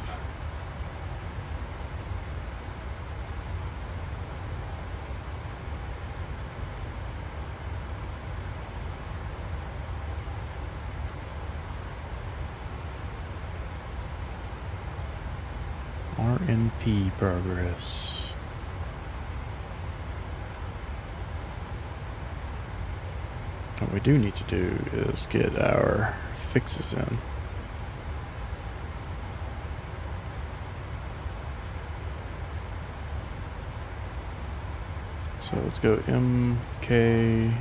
RNP progress. What we do need to do is get our fixes in. So let's go MKJS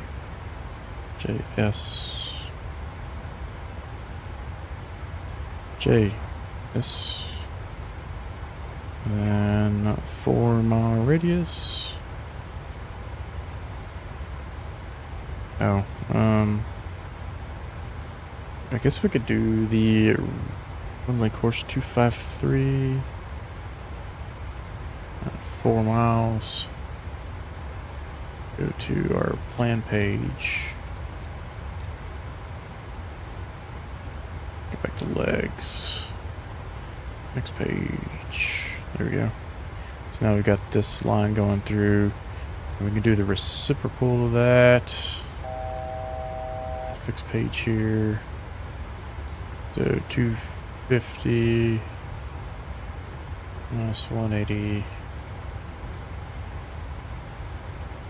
JS, and then 4-mile radius. Oh, I guess we could do the runway course 253, 4 miles. Go to our plan page. Go back to legs. Next page. There we go. So now we've got this line going through. We can do the reciprocal of that. Fixed page here. So 250 minus 180.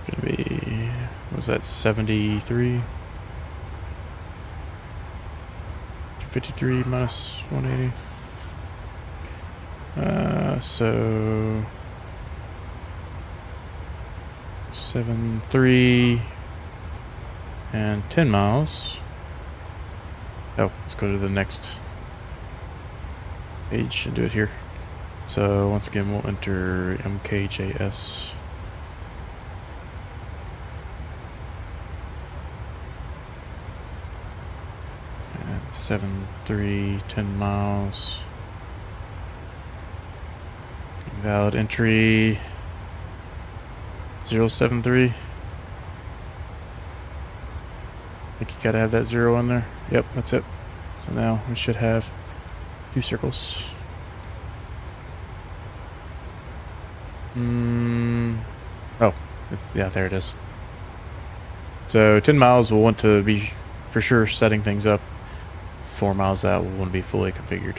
Gonna be, what was that, 73? 253 minus 180. So 73 and 10 miles. Oh, let's go to the next page and do it here. So once again, we'll enter MKJS. And 73, 10 miles. Valid entry 073. I think you gotta have that 0 in there. Yep, that's it. So now we should have 2 circles. Oh, yeah, there it is. So 10 miles we'll want to be for sure setting things up. 4 miles out we'll want to be fully configured.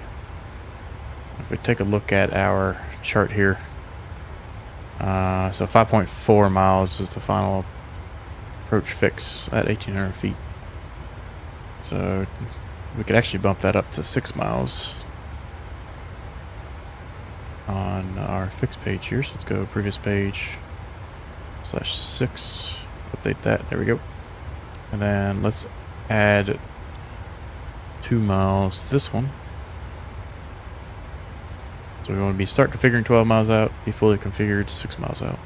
If we take a look at our chart here, so 5.4 miles is the final approach fix at 1,800 feet. So we could actually bump that up to 6 miles on our fixed page here. So let's go previous page /6, update that. There we go. And then let's add 2 miles to this one. So we want to be start configuring 12 miles out, be fully configured 6 miles out.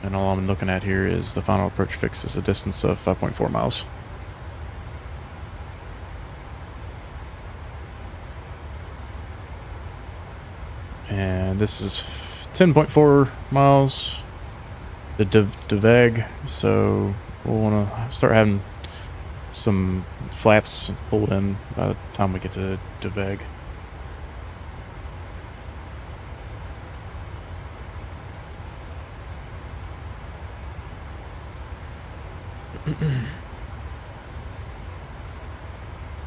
And all I'm looking at here is the final approach fix is a distance of 5.4 miles. And this is 10.4 miles, the DVEG, so we'll want to start having some flaps pulled in by the time we get to DVEG.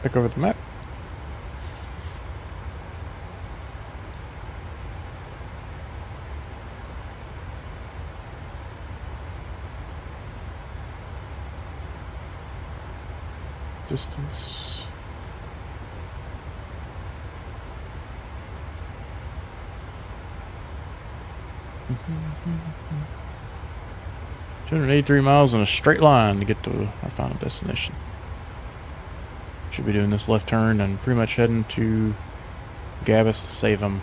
Back over the map. distance. Mm-hmm. 283 miles in a straight line to get to our final destination. Should be doing this left turn and pretty much heading to Gabus to save him.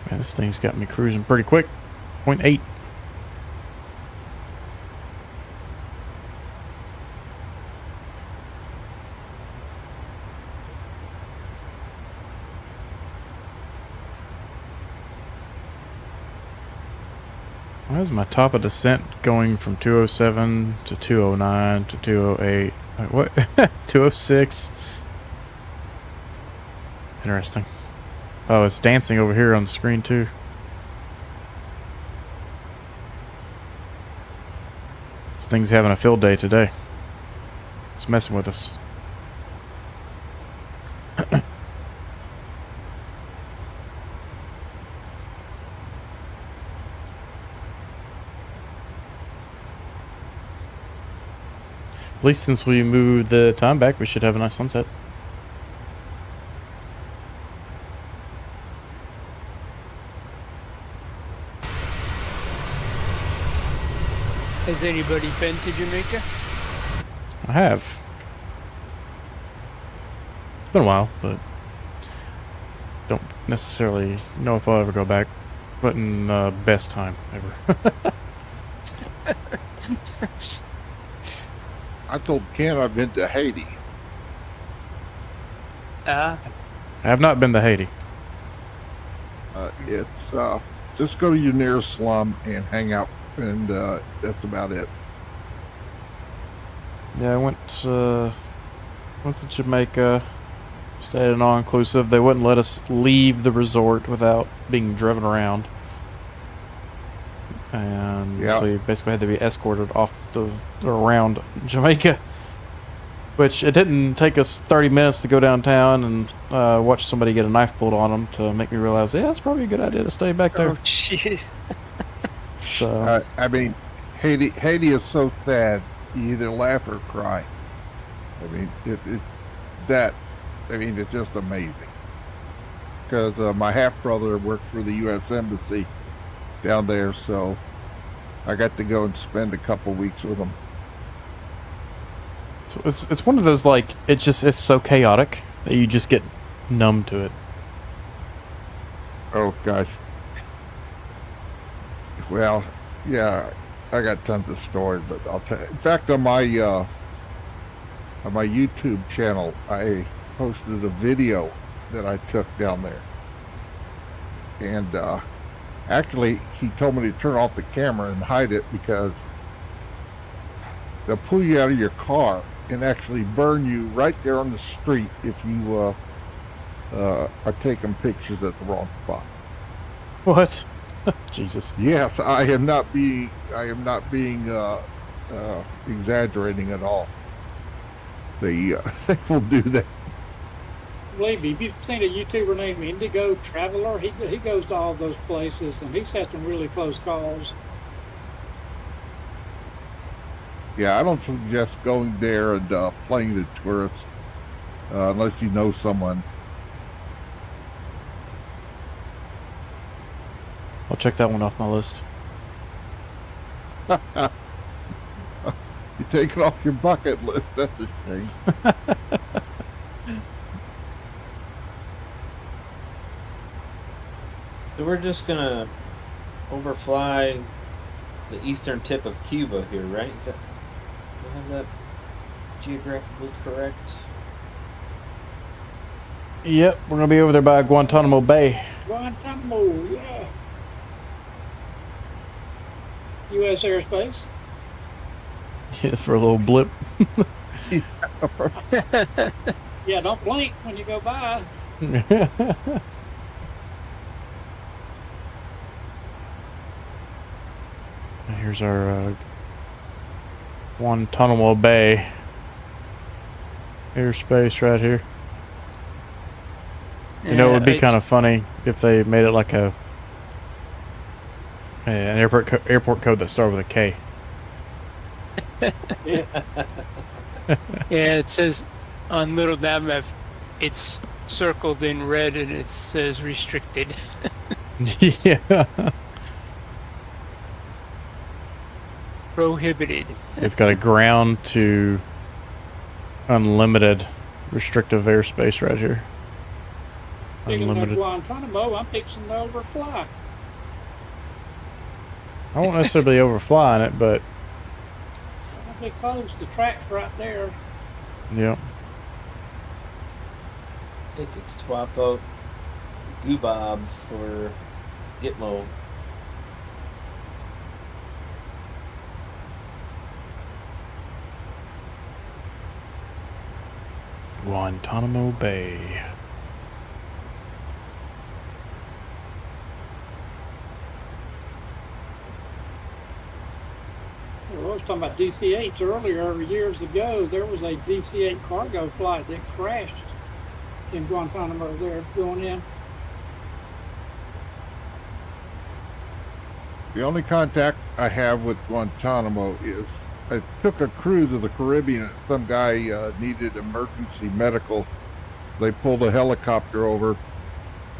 Man, this thing's got me cruising pretty quick. 0.8. Why is my top of descent going from 207 to 209 to 208? Wait, what? 206? Interesting. Oh, it's dancing over here on the screen too. This thing's having a field day today. It's messing with us. At least since we moved the time back, we should have a nice sunset. Has anybody been to Jamaica? I have. It's been a while, but don't necessarily know if I'll ever go back. But in best time ever. I told Ken I've been to Haiti. I have not been to Haiti. It's just go to your nearest slum and hang out, and that's about it. Yeah, I went to Jamaica, stayed at an all-inclusive. They wouldn't let us leave the resort without being driven around. And Yeah. so you basically had to be escorted off around Jamaica. Which, it didn't take us 30 minutes to go downtown and watch somebody get a knife pulled on them to make me realize, yeah, it's probably a good idea to stay back there. Oh, jeez. So, I mean, Haiti is so sad. You either laugh or cry. I mean, it's just amazing. Because my half brother worked for the U.S. Embassy down there, so I got to go and spend a couple weeks with him. so it's one of those, like, it's so chaotic that you just get numb to it. Oh gosh. Well, yeah, I got tons of stories, but I'll tell you. In fact, on my YouTube channel, I posted a video that I took down there, and actually, he told me to turn off the camera and hide it because they'll pull you out of your car and actually burn you right there on the street if you are taking pictures at the wrong spot. What? Jesus. Yes, I am not being exaggerating at all. They will do that. Believe me, if you've seen a YouTuber named Indigo Traveler, he goes to all those places, and he's had some really close calls. Yeah, I don't suggest going there and playing the tourist unless you know someone. I'll check that one off my list. You take it off your bucket list. That's a shame. So we're just gonna overfly the eastern tip of Cuba here, right? Is that, do I have that geographically correct? Yep, we're gonna be over there by Guantanamo Bay. Guantanamo, yeah. U.S. airspace. Yeah, for a little blip. Yeah, don't blink when you go by. Here's our Guantanamo Bay airspace right here. You know, it would be kind of funny if they made it like an airport code that started with a K. Yeah. Yeah, it says on little nav it's circled in red and it says restricted. Yeah. Prohibited. It's got a ground to unlimited restrictive airspace right here. Speaking of Unlimited. Guantanamo, I'm fixing to overfly. I won't necessarily overflying it, but I'll be close. The track's right there. yeah. They could swap out Goobob for Gitmo. Guantanamo Bay. Well, I was talking about DC-8s earlier, years ago. There was a DC-8 cargo flight that crashed in Guantanamo there, going in. The only contact I have with Guantanamo is I took a cruise of the Caribbean. Some guy needed emergency medical. They pulled a helicopter over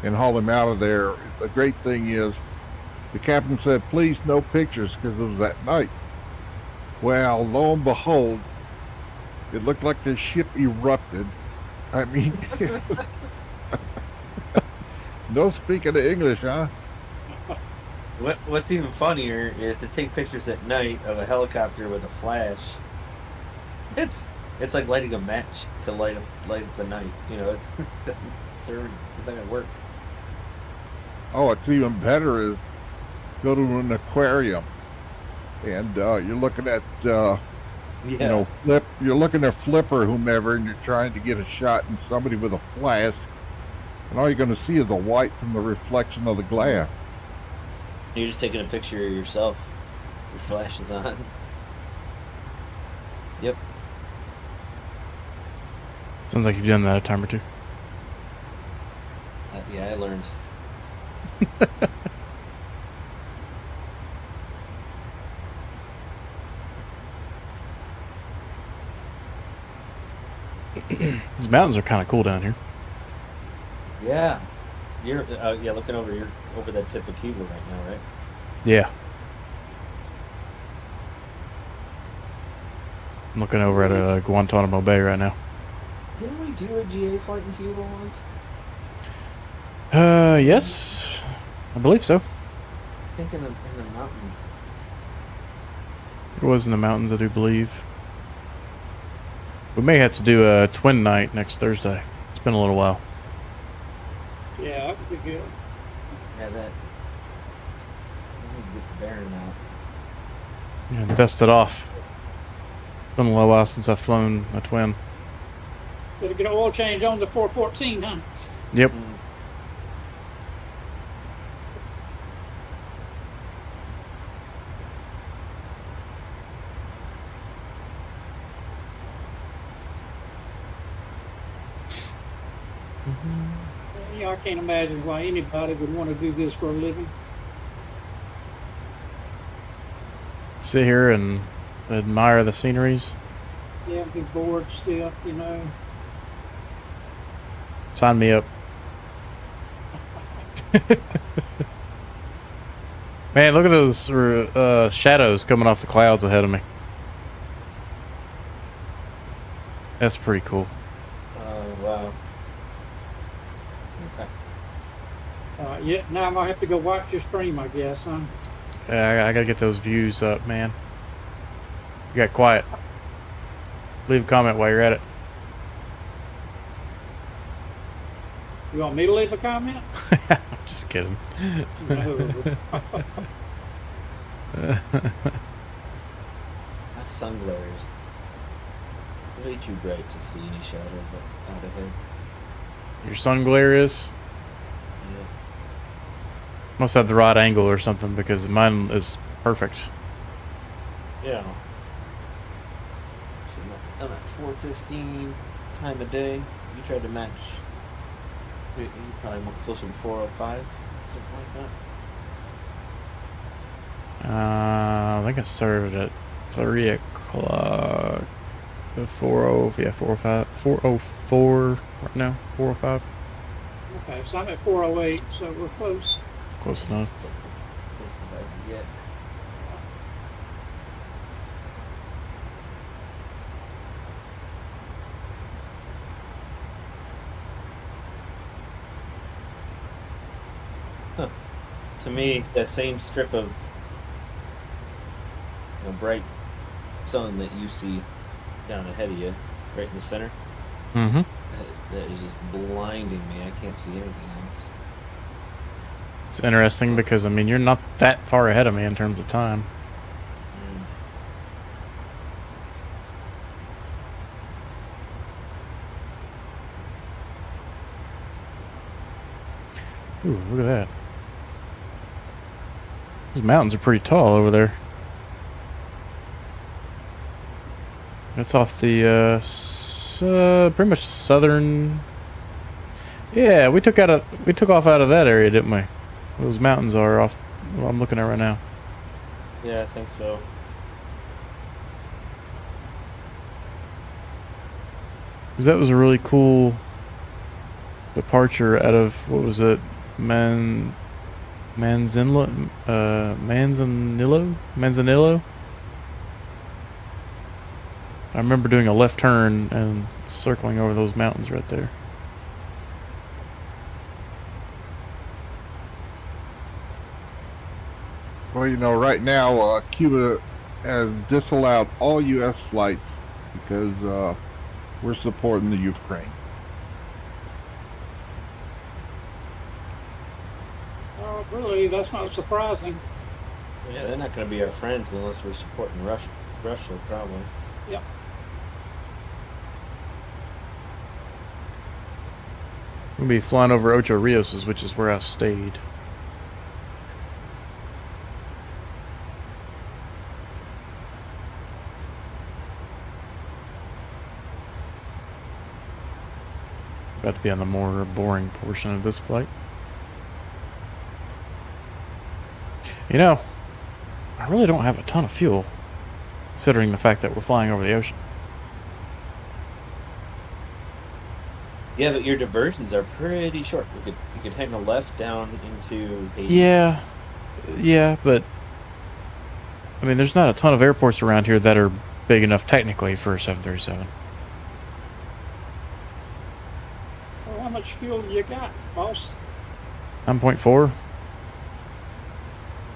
and hauled him out of there. The great thing is the captain said, please no pictures, because it was that night. Well, lo and behold, it looked like the ship erupted. I mean, no speaking of English, huh? What's even funnier is to take pictures at night of a helicopter with a flash. It's like lighting a match to light up the night. You know, it's not gonna work. Oh, it's even better is go to an aquarium and you're looking at you know, you're looking at Flipper or whomever, and you're trying to get a shot in somebody with a flash, and all you're going to see is the white from the reflection of the glass. You're just taking a picture of yourself. Your flash is on. Yep. Sounds like you've done that a time or two. Yeah, I learned. These mountains are kind of cool down here. Yeah. You're looking over. You're over that tip of Cuba right now, right? Yeah. I'm looking over at Guantanamo Bay right now. Didn't we do a GA flight in Cuba once? Yes. I believe so. I think in the mountains. It was in the mountains, I do believe. We may have to do a twin night next Thursday. It's been a little while. Yeah, that would be good. Yeah, that. I need to get the bearing out. Yeah, dust it off. Been a little while since I've flown a twin. Better get an oil change on the 414, huh? Yep. Yeah, I can't imagine why anybody would want to do this for a living. Sit here and admire the sceneries. Yeah, be bored stiff, you know. Sign me up. Man, look at those shadows coming off the clouds ahead of me. That's pretty cool. Wow. Okay. Yeah, now I'm going to have to go watch your stream, I guess, huh? Yeah, I gotta get those views up, man. You got quiet. Leave a comment while you're at it. You want me to leave a comment? I'm just kidding. No. My sun glare is way too bright to see any shadows out ahead. Your sun glare is? Yeah. Must have the right angle or something because mine is perfect. Yeah. So I'm at 4:15 time of day. You tried to match. You probably more closer to 4:05, something like that. I think I started at 3 o'clock. 40, yeah, 405, 404 right now, 405. Okay, so I'm at 408, so we're close. Close enough. Close as I can get. Huh. To me, that same strip of bright sun that you see down ahead of you, right in the center, Mm-hmm. that is just blinding me. I can't see anything else. It's interesting because, I mean, you're not that far ahead of me in terms of time. Ooh, look at that. Those mountains are pretty tall over there. That's off the, pretty much southern. Yeah, we took off out of that area, didn't we? Those mountains are off. What I'm looking at right now. Yeah, I think so. Because that was a really cool departure out of, what was it? Manzanillo? I remember doing a left turn and circling over those mountains right there. Well, right now, Cuba has disallowed all U.S. flights because we're supporting the Ukraine. Really, that's not surprising. Yeah, they're not going to be our friends unless we're supporting Russia probably. Yep. We'll be flying over Ocho Rios, which is where I stayed. About to be on the more boring portion of this flight. I really don't have a ton of fuel, considering the fact that we're flying over the ocean. Yeah, but your diversions are pretty short. You could hang a left down into Haiti. Yeah, but I mean, there's not a ton of airports around here that are big enough technically for a 737. So how much fuel do you got, boss? 9.4.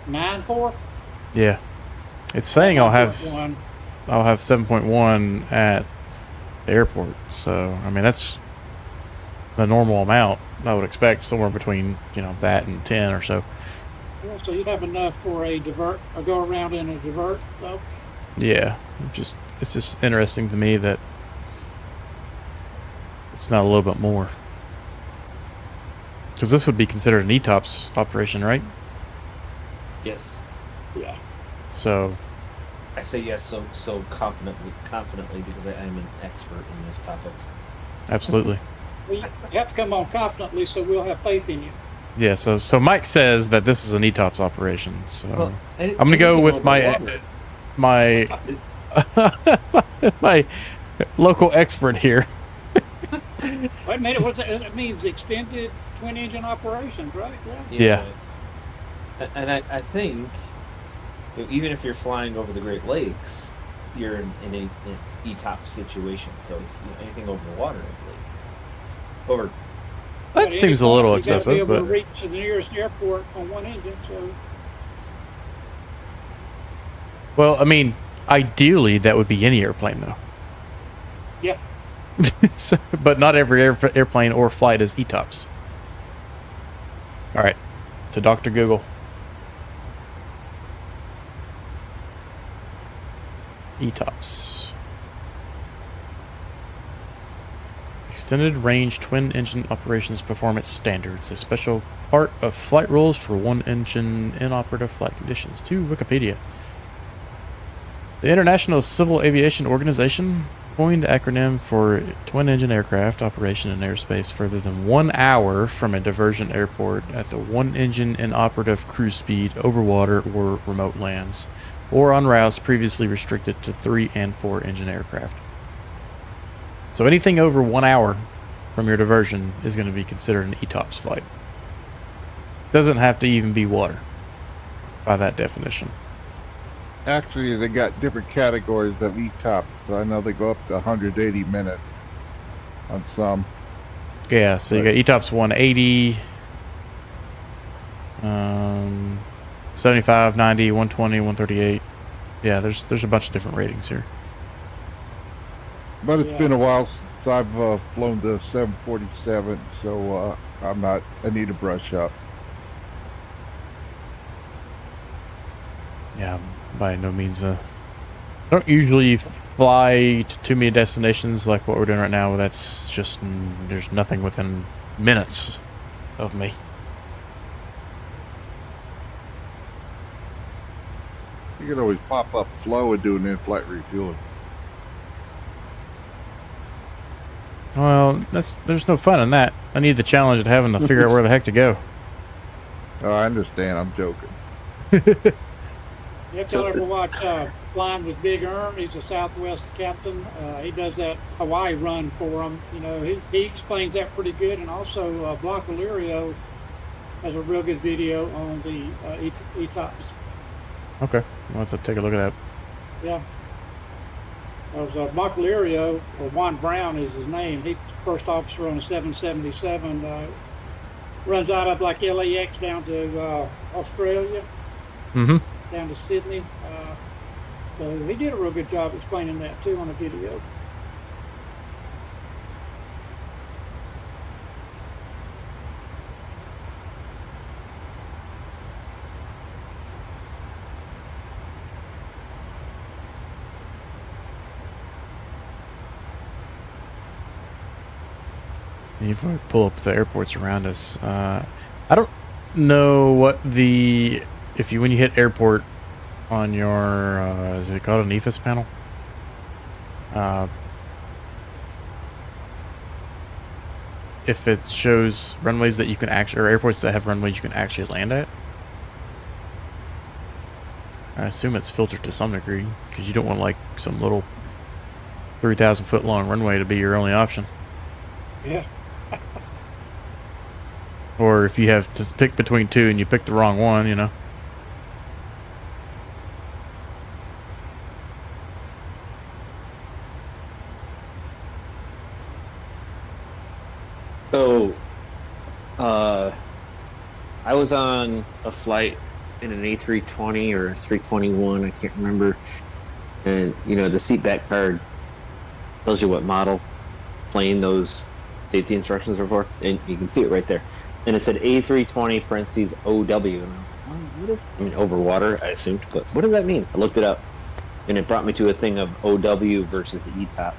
9.4? Yeah, it's saying I'll have 9.1. 7.1 at the airport. So I mean, that's the normal amount I would expect, somewhere between that and 10 or so. Yeah, so you'd have enough for a divert, or go around in a divert, though. Yeah, it's just interesting to me that it's not a little bit more, because this would be considered an ETOPS operation, right? Yes. Yeah. So I say yes so confidently because I am an expert in this topic. absolutely. Well, you have to come on confidently, so we'll have faith in you. Yeah, so Mike says that this is an ETOPS operation. So Well, I'm gonna go with my my local expert here. Wait a minute, what's that? It means extended twin engine operations, right? Yeah. And I think even if you're flying over the Great Lakes, you're in an ETOPS situation. So it's anything over the water, I believe. Over. That seems a little excessive, you gotta be able but to reach the nearest airport on one engine. So well, I mean, ideally that would be any airplane, though. yeah, So, but not every airplane or flight is ETOPS. All right, to Dr. Google. ETOPS. Extended Range Twin Engine Operations Performance Standards, a special part of flight rules for one engine inoperative flight conditions. To Wikipedia. The International Civil Aviation Organization coined the acronym for twin-engine aircraft operation in airspace further than 1 hour from a diversion airport at the one-engine inoperative cruise speed over water or remote lands, or on routes previously restricted to 3 and 4 engine aircraft. So anything over 1 hour from your diversion is going to be considered an ETOPS flight. Doesn't have to even be water by that definition. Actually, they got different categories of ETOPS. So I know they go up to 180 minutes on some. Yeah, so you got ETOPS 180, 75, 90, 120, 138. Yeah, there's a bunch of different ratings here. But it's Yeah. been a while since I've flown the 747, so I need a brush up. Yeah, by no means. I don't usually fly to too many destinations like what we're doing right now. That's just, there's nothing within minutes of me. You can always pop up flow and do an in-flight refueling. Well, there's no fun in that. I need the challenge of having to figure out where the heck to go. Oh, I understand. I'm joking. If So y'all ever it's- watch Flying with Big Erm, he's a Southwest captain. He does that Hawaii run for him. You know, he explains that pretty good. And also, Blanco Lirio has a real good video on the ETOPS. Okay, I'll have to take a look at that. Yeah. Blanco Lirio, or Juan Brown is his name. He's first officer on a 777. Runs out of like LAX down to Australia, Mm-hmm. down to Sydney. So he did a real good job explaining that too on the video. If we pull up the airports around us, I don't know what the when you hit airport on your is it called an EFIS panel? If it shows runways that you can actually, or airports that have runways you can actually land at. I assume it's filtered to some degree because you don't want like some little 3,000 foot long runway to be your only option. Yeah. Or if you have to pick between two and you pick the wrong one, you know. So, I was on a flight in an A320 or a 321, I can't remember. And, you know, the seat back card tells you what model plane those safety instructions are for. And you can see it right there. And it said A320 parentheses OW. And I was like, oh, what is, I mean, over water, I assumed. But what does that mean? I looked it up. And it brought me to a thing of OW versus ETOPS.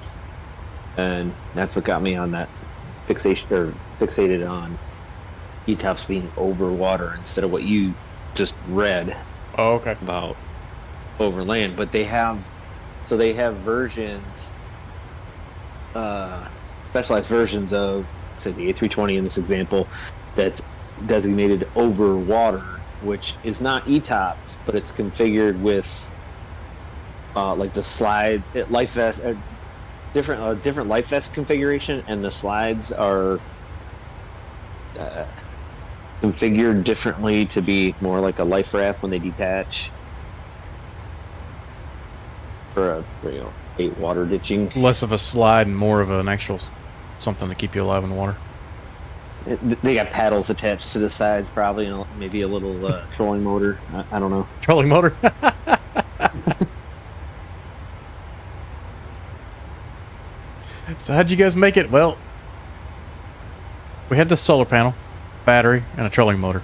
And that's what got me on that fixated on ETOPS being over water instead of what you just read Oh, okay. about over land. But they have versions, specialized versions of, say, the A320 in this example, that's designated over water, which is not ETOPS, but it's configured with like the slides, life vest, different life vest configuration, and the slides are configured differently to be more like a life raft when they detach for hate water ditching. Less of a slide and more of an actual something to keep you alive in the water. They got paddles attached to the sides, probably, and maybe a little trolling motor. I don't know. Trolling motor. So how'd you guys make it? Well, we had this solar panel battery, and a trolling motor.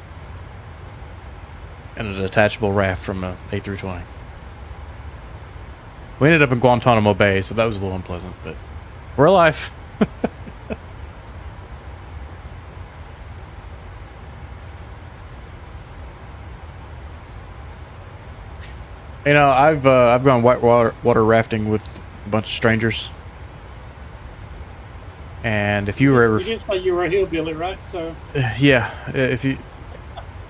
And a detachable raft from the A320. We ended up in Guantanamo Bay, so that was a little unpleasant, but we're alive. You know, I've gone whitewater rafting with a bunch of strangers, and if you were ever, You did say you were a hillbilly, right? So yeah, if you,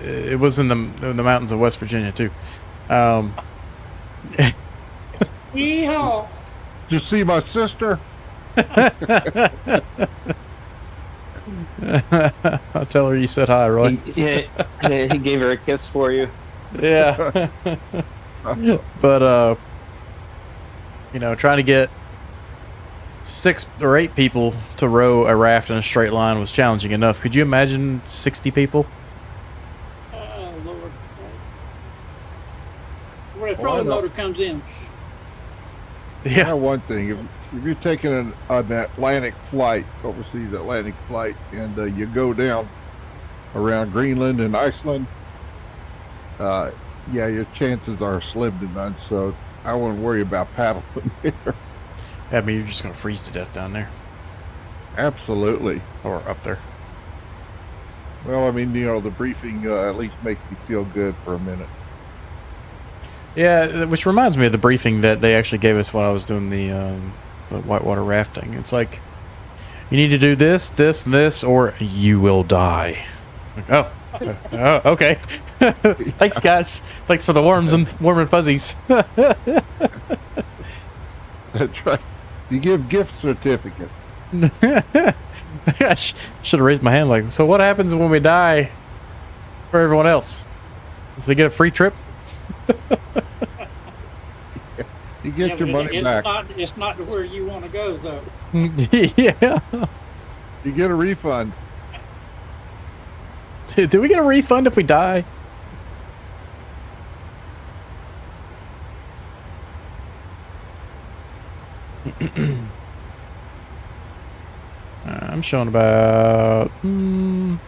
it was in the mountains of West Virginia too. yeehaw. Did you see my sister? I'll tell her you said hi, Roy. He gave her a kiss for you. Yeah. But you know, trying to get 6 or 8 people to row a raft in a straight line was challenging enough. Could you imagine 60 people? Oh Lord. Where the trolling motor comes in. Yeah. Now, one thing, if you're taking an Atlantic flight, overseas Atlantic flight, and you go down around Greenland and Iceland, yeah, your chances are slim to none, so I wouldn't worry about paddling there. I mean, you're just going to freeze to death down there. Absolutely. Or up there. Well, I mean, you know, the briefing at least makes you feel good for a minute. Yeah, which reminds me of the briefing that they actually gave us while I was doing the whitewater rafting. It's like, you need to do this, this, and this, or you will die. Like, oh, okay. Thanks, guys. Thanks for the warm and fuzzies. That's right. You give gift certificates. I should have raised my hand like, so what happens when we die for everyone else? Does they get a free trip? You get your money back. It's not to where you want to go, though. Yeah. You get a refund. Do we get a refund if we die? I'm showing about 50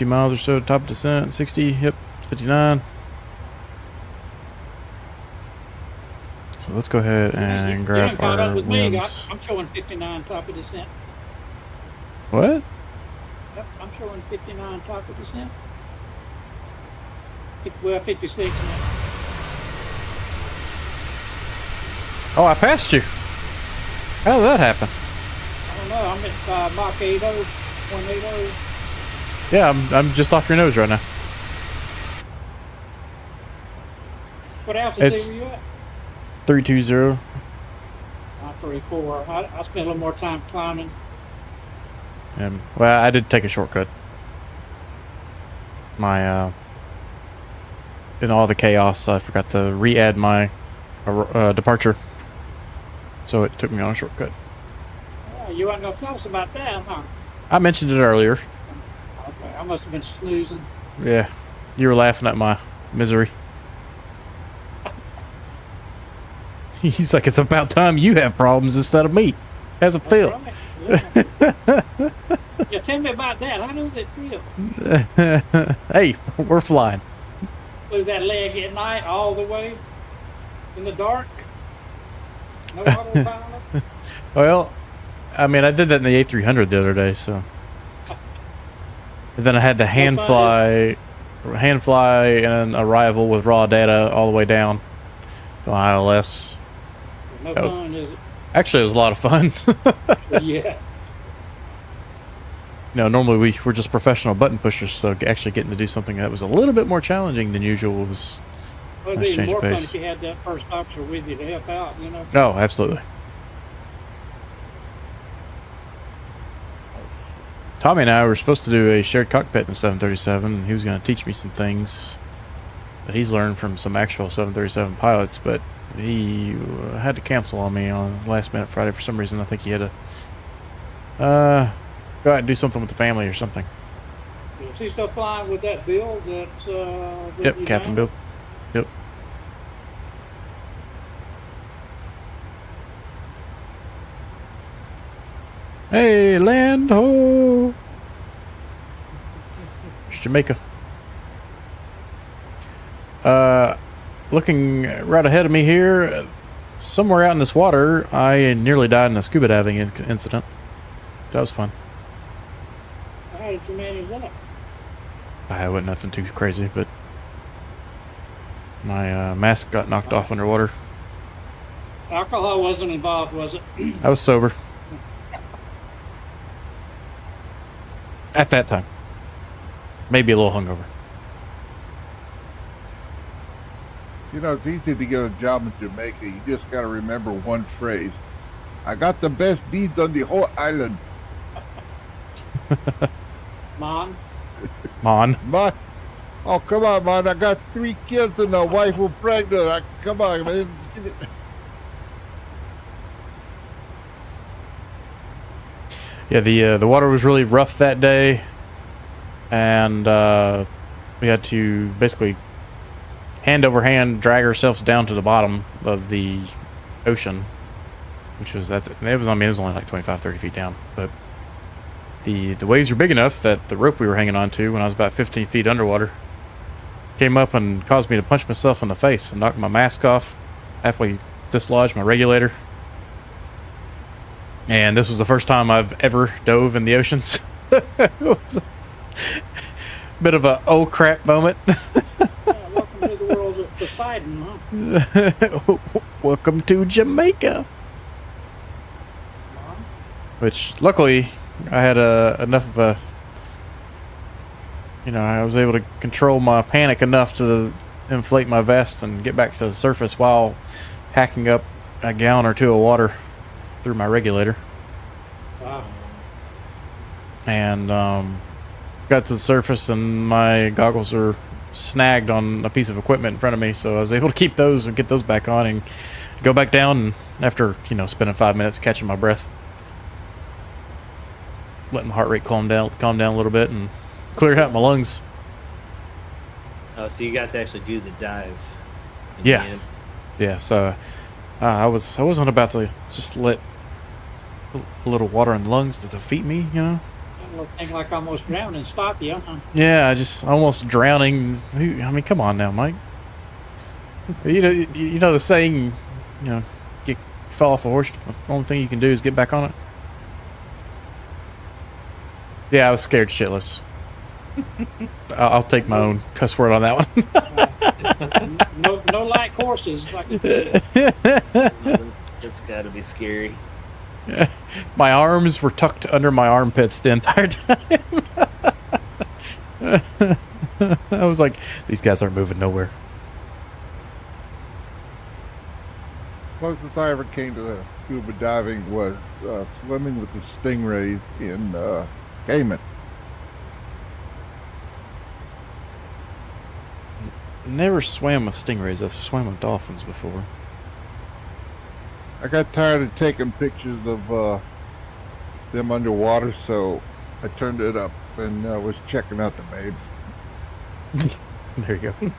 miles or so top of descent. 60, yep, 59. So let's go ahead and grab our winds. I'm showing 59 top of descent. What? Yep, I'm showing 59 top of descent. Well, 56 now. Oh, I passed you. How did that happen? I don't know. I'm at Mach 80, 180. Yeah, I'm just off your nose right now. What altitude It's were you at? 320. 34. I spent a little more time climbing. Well, I did take a shortcut. My in all the chaos, I forgot to re-add my departure, so it took me on a shortcut. Oh, you weren't gonna tell us about that, huh? I mentioned it earlier. Okay, I must have been snoozing. Yeah, you were laughing at my misery. He's like, it's about time you have problems instead of me. How's it feel? Right. Yeah. Yeah, tell me about that. How does it feel? Hey, we're flying. Lose that leg at night all the way in the dark? No autopilot? Well, I mean, I did that in the A300 the other day, so. And then I had to hand fly an arrival with raw data all the way down to ILS. No fun, is it? Actually, it was a lot of fun. Yeah. You know, normally we're just professional button pushers, so actually getting to do something that was a little bit more challenging than usual was Well, a it'd be change more of fun pace. if you had that first officer with you to help out, you know? Oh, absolutely. Tommy and I were supposed to do a shared cockpit in the 737, and he was going to teach me some things that he's learned from some actual 737 pilots, but he had to cancel on me on last minute Friday for some reason. I think he had to go out and do something with the family or something. Is he still flying with that Bill that's with Yep, you Captain now? Bill. Yep. Hey, land ho! There's Jamaica. Looking right ahead of me here, somewhere out in this water, I nearly died in a scuba diving incident. That was fun. How did you manage that? I wasn't nothing too crazy, but my mask got knocked off underwater. Alcohol wasn't involved, was it? I was sober. At that time. Maybe a little hungover. You know, it's easy to get a job in Jamaica. You just got to remember one phrase. I got the best beads on the whole island. Mom? Mon. Man, oh, come on, man. I got 3 kids and a wife who's pregnant. Come on, man. Yeah, the water was really rough that day, and we had to basically hand over hand drag ourselves down to the bottom of the ocean, which was it was only like 25-30 feet down, but the waves were big enough that the rope we were hanging on to when I was about 15 feet underwater came up and caused me to punch myself in the face and knock my mask off, halfway dislodged my regulator. And this was the first time I've ever dove in the oceans. It was a bit of a oh crap moment. Welcome to the world of Poseidon, huh? Welcome to Jamaica. Mom? Which, luckily, I had enough of a... I was able to control my panic enough to inflate my vest and get back to the surface while hacking up a gallon or two of water through my regulator. Wow. And got to the surface and my goggles are snagged on a piece of equipment in front of me, so I was able to keep those and get those back on and go back down, and after spending 5 minutes catching my breath, letting my heart rate calm down a little bit and cleared out my lungs. Oh, so you got to actually do the dive. in the Yes. end. Yeah, so I wasn't about to just let a little water in the lungs to defeat me, That little thing like almost drowning stop you, huh? Yeah, I just almost drowning. Come on now, Mike. You know the saying, you fall off a horse, the only thing you can do is get back on it. Yeah, I was scared shitless. I'll take my own cuss word on that one. No light courses. Like, That's got to be scary. My arms were tucked under my armpits the entire time. I was like, these guys aren't moving nowhere. Closest I ever came to the scuba diving was swimming with the stingrays in Cayman. Never swam with stingrays. I've swam with dolphins before. I got tired of taking pictures of them underwater, so I turned it up and was checking out the babes. There you go.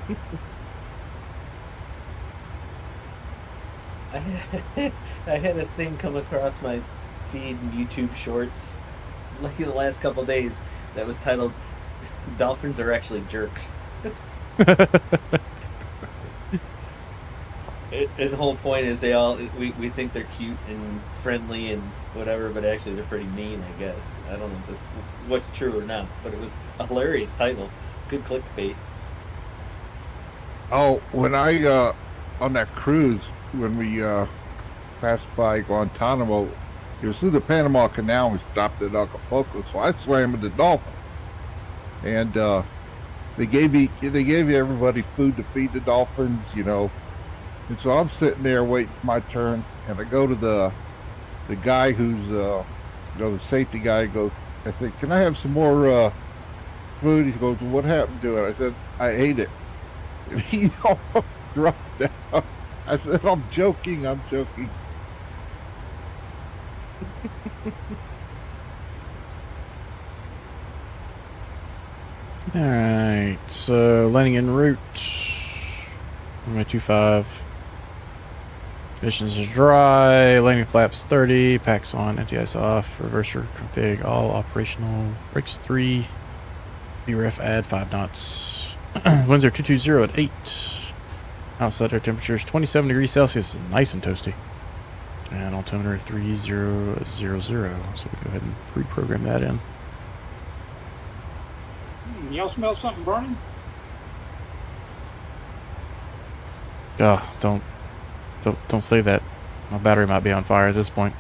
I had a thing come across my feed in YouTube Shorts, like in the last couple of days, that was titled "Dolphins Are Actually Jerks." And the whole point is we think they're cute and friendly and whatever, but actually they're pretty mean, I guess. I don't know if what's true or not, but it was a hilarious title. Good clickbait. Oh, when I on that cruise when we passed by Guantanamo, it was through the Panama Canal. We stopped at Acapulco, so I swam with the dolphin, and they gave everybody food to feed the dolphins, And so I'm sitting there waiting for my turn, and I go to the guy who's the safety guy. Goes, I said, "Can I have some more food?" He goes, "What happened to it?" I said, "I ate it." And he almost dropped down. I said, I'm joking. All right, so landing en route. Runway 25. Conditions is dry. Landing flaps 30. Packs on. Anti-ice off. Reverser config all operational. Brakes 3. BRF add 5 knots. Winds are 220 at 8. Outside air temperature is 27 degrees Celsius. Nice and toasty. And altimeter 3000. So we go ahead and pre-program that in. Y'all smell something burning? Don't say that. My battery might be on fire at this point.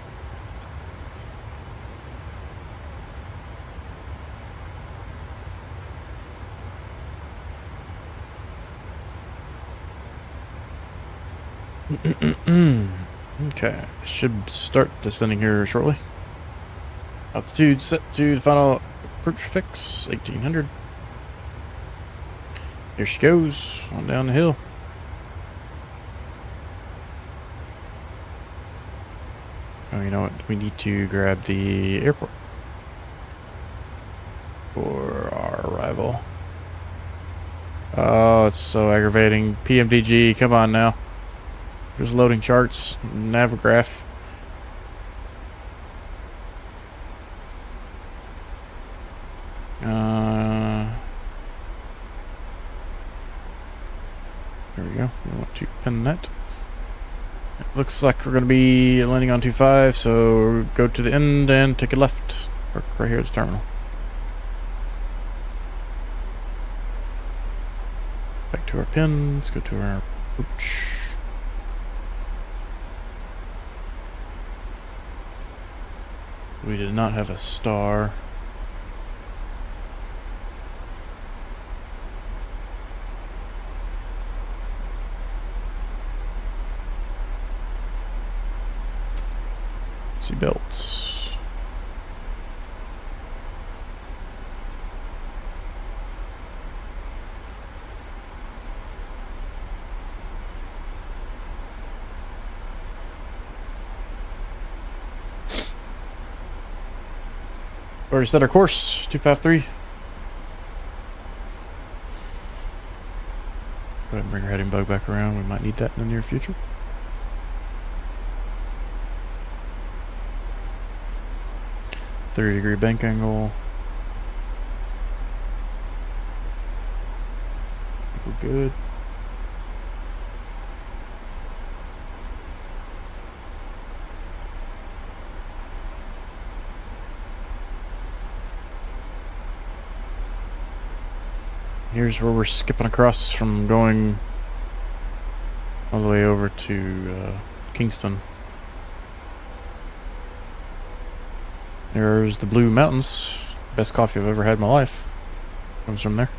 Okay, should start descending here shortly. Altitude set to the final approach fix, 1800. Here she goes, on down the hill. Oh, you know what? We need to grab the airport for our arrival. Oh, it's so aggravating. PMDG, come on now. Just loading charts, Navigraph. There we go. We want to pin that. It looks like we're going to be landing on 25, so go to the end and take a left. Right here at the terminal. Back to our pin. Let's go to our approach. We did not have a star. Seat belts. Already set our course, 253. Go ahead and bring our heading bug back around. We might need that in the near future. .30-degree bank angle. We're good. Here's where we're skipping across from going all the way over to Kingston. There's the Blue Mountains. Best coffee I've ever had in my life. Comes from there.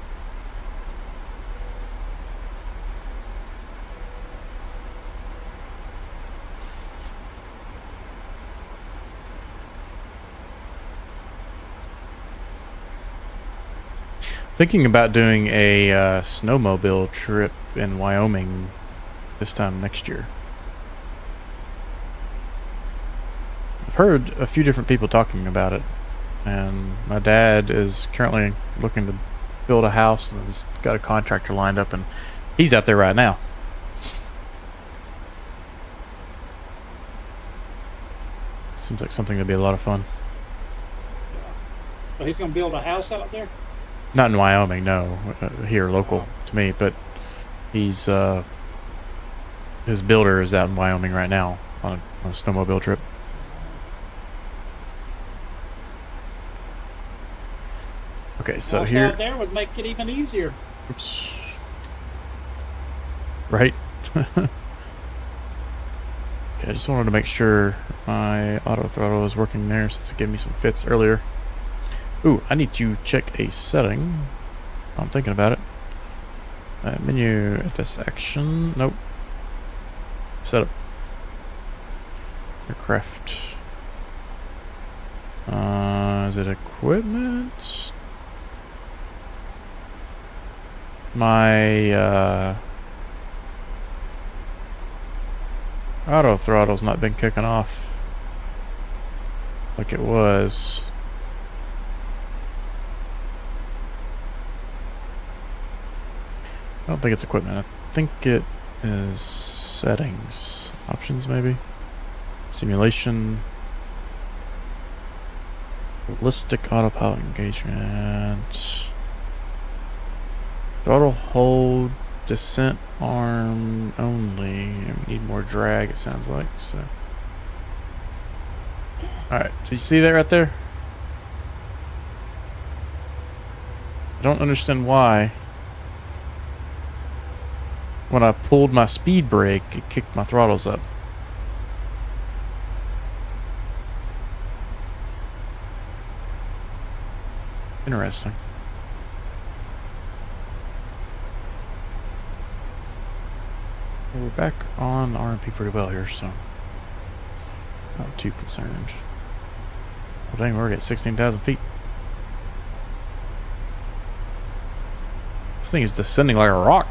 Thinking about doing a snowmobile trip in Wyoming this time next year. I've heard a few different people talking about it, and my dad is currently looking to build a house and has got a contractor lined up, and he's out there right now. Seems like something that'd be a lot of fun. So he's going to build a house out there? Not in Wyoming, no. Here, local to me, but he's his builder is out in Wyoming right now on a snowmobile trip. Okay, so House here. out there would make it even easier. Oops. Right. Okay, I just wanted to make sure my auto throttle is working there since it gave me some fits earlier. Ooh, I need to check a setting. I'm thinking about it. Menu, FS action. Nope. Setup. Aircraft. Is it equipment? My auto throttle's not been kicking off like it was. I don't think it's equipment. I think it is settings. Options, maybe? Simulation. Ballistic autopilot engagement. Throttle hold, descent arm only. Need more drag, it sounds like. So, all right. Do you see that right there? I don't understand why. When I pulled my speed brake, it kicked my throttles up. Interesting. Well, we're back on RMP pretty well here, so not too concerned. Well, dang, we're already at 16,000 feet. This thing is descending like a rock.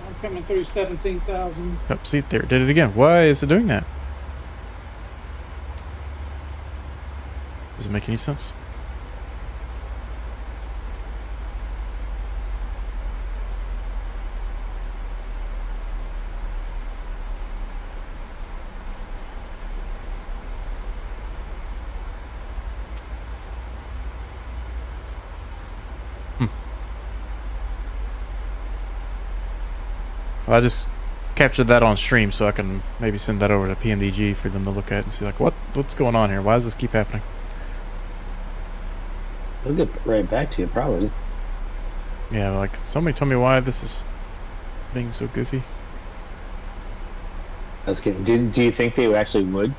I'm coming through 17,000. Oh, see, there, it did it again. Why is it doing that? Does it make any sense? Well, I just captured that on stream, so I can maybe send that over to PMDG for them to look at and see, like, what's going on here? Why does this keep happening? They'll get right back to you, probably. Yeah, like, somebody tell me why this is being so goofy. I was kidding. Do you think they actually would?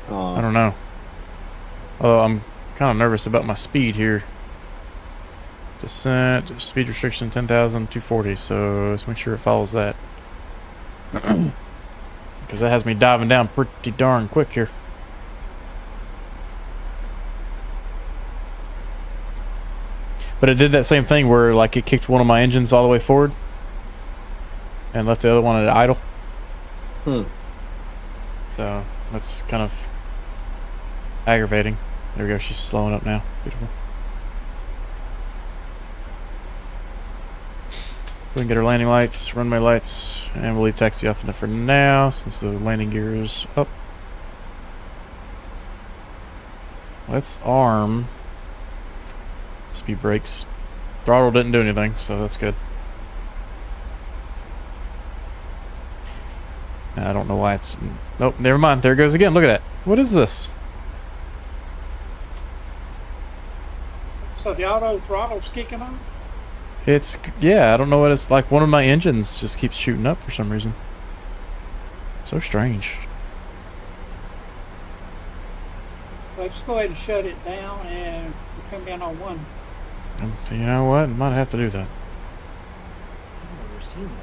I don't know. Oh, I'm kind of nervous about my speed here. Descent, speed restriction 10,240, so let's make sure it follows that. Because that has me diving down pretty darn quick here. But it did that same thing where, like, it kicked one of my engines all the way forward and left the other one at idle. So that's kind of aggravating. There we go, she's slowing up now. Beautiful. So we can get our landing lights, runway lights, and we'll leave taxi off in there for now since the landing gear is up. Let's arm speed brakes. Throttle didn't do anything, so that's good. I don't know why it's... Nope, never mind. There it goes again. Look at that. What is this? So the auto throttle's kicking on? It's... Yeah, I don't know what it's like. One of my engines just keeps shooting up for some reason. So strange. Well, just go ahead and shut it down and come in on one. You know what? Might have to do that. I've never seen that before.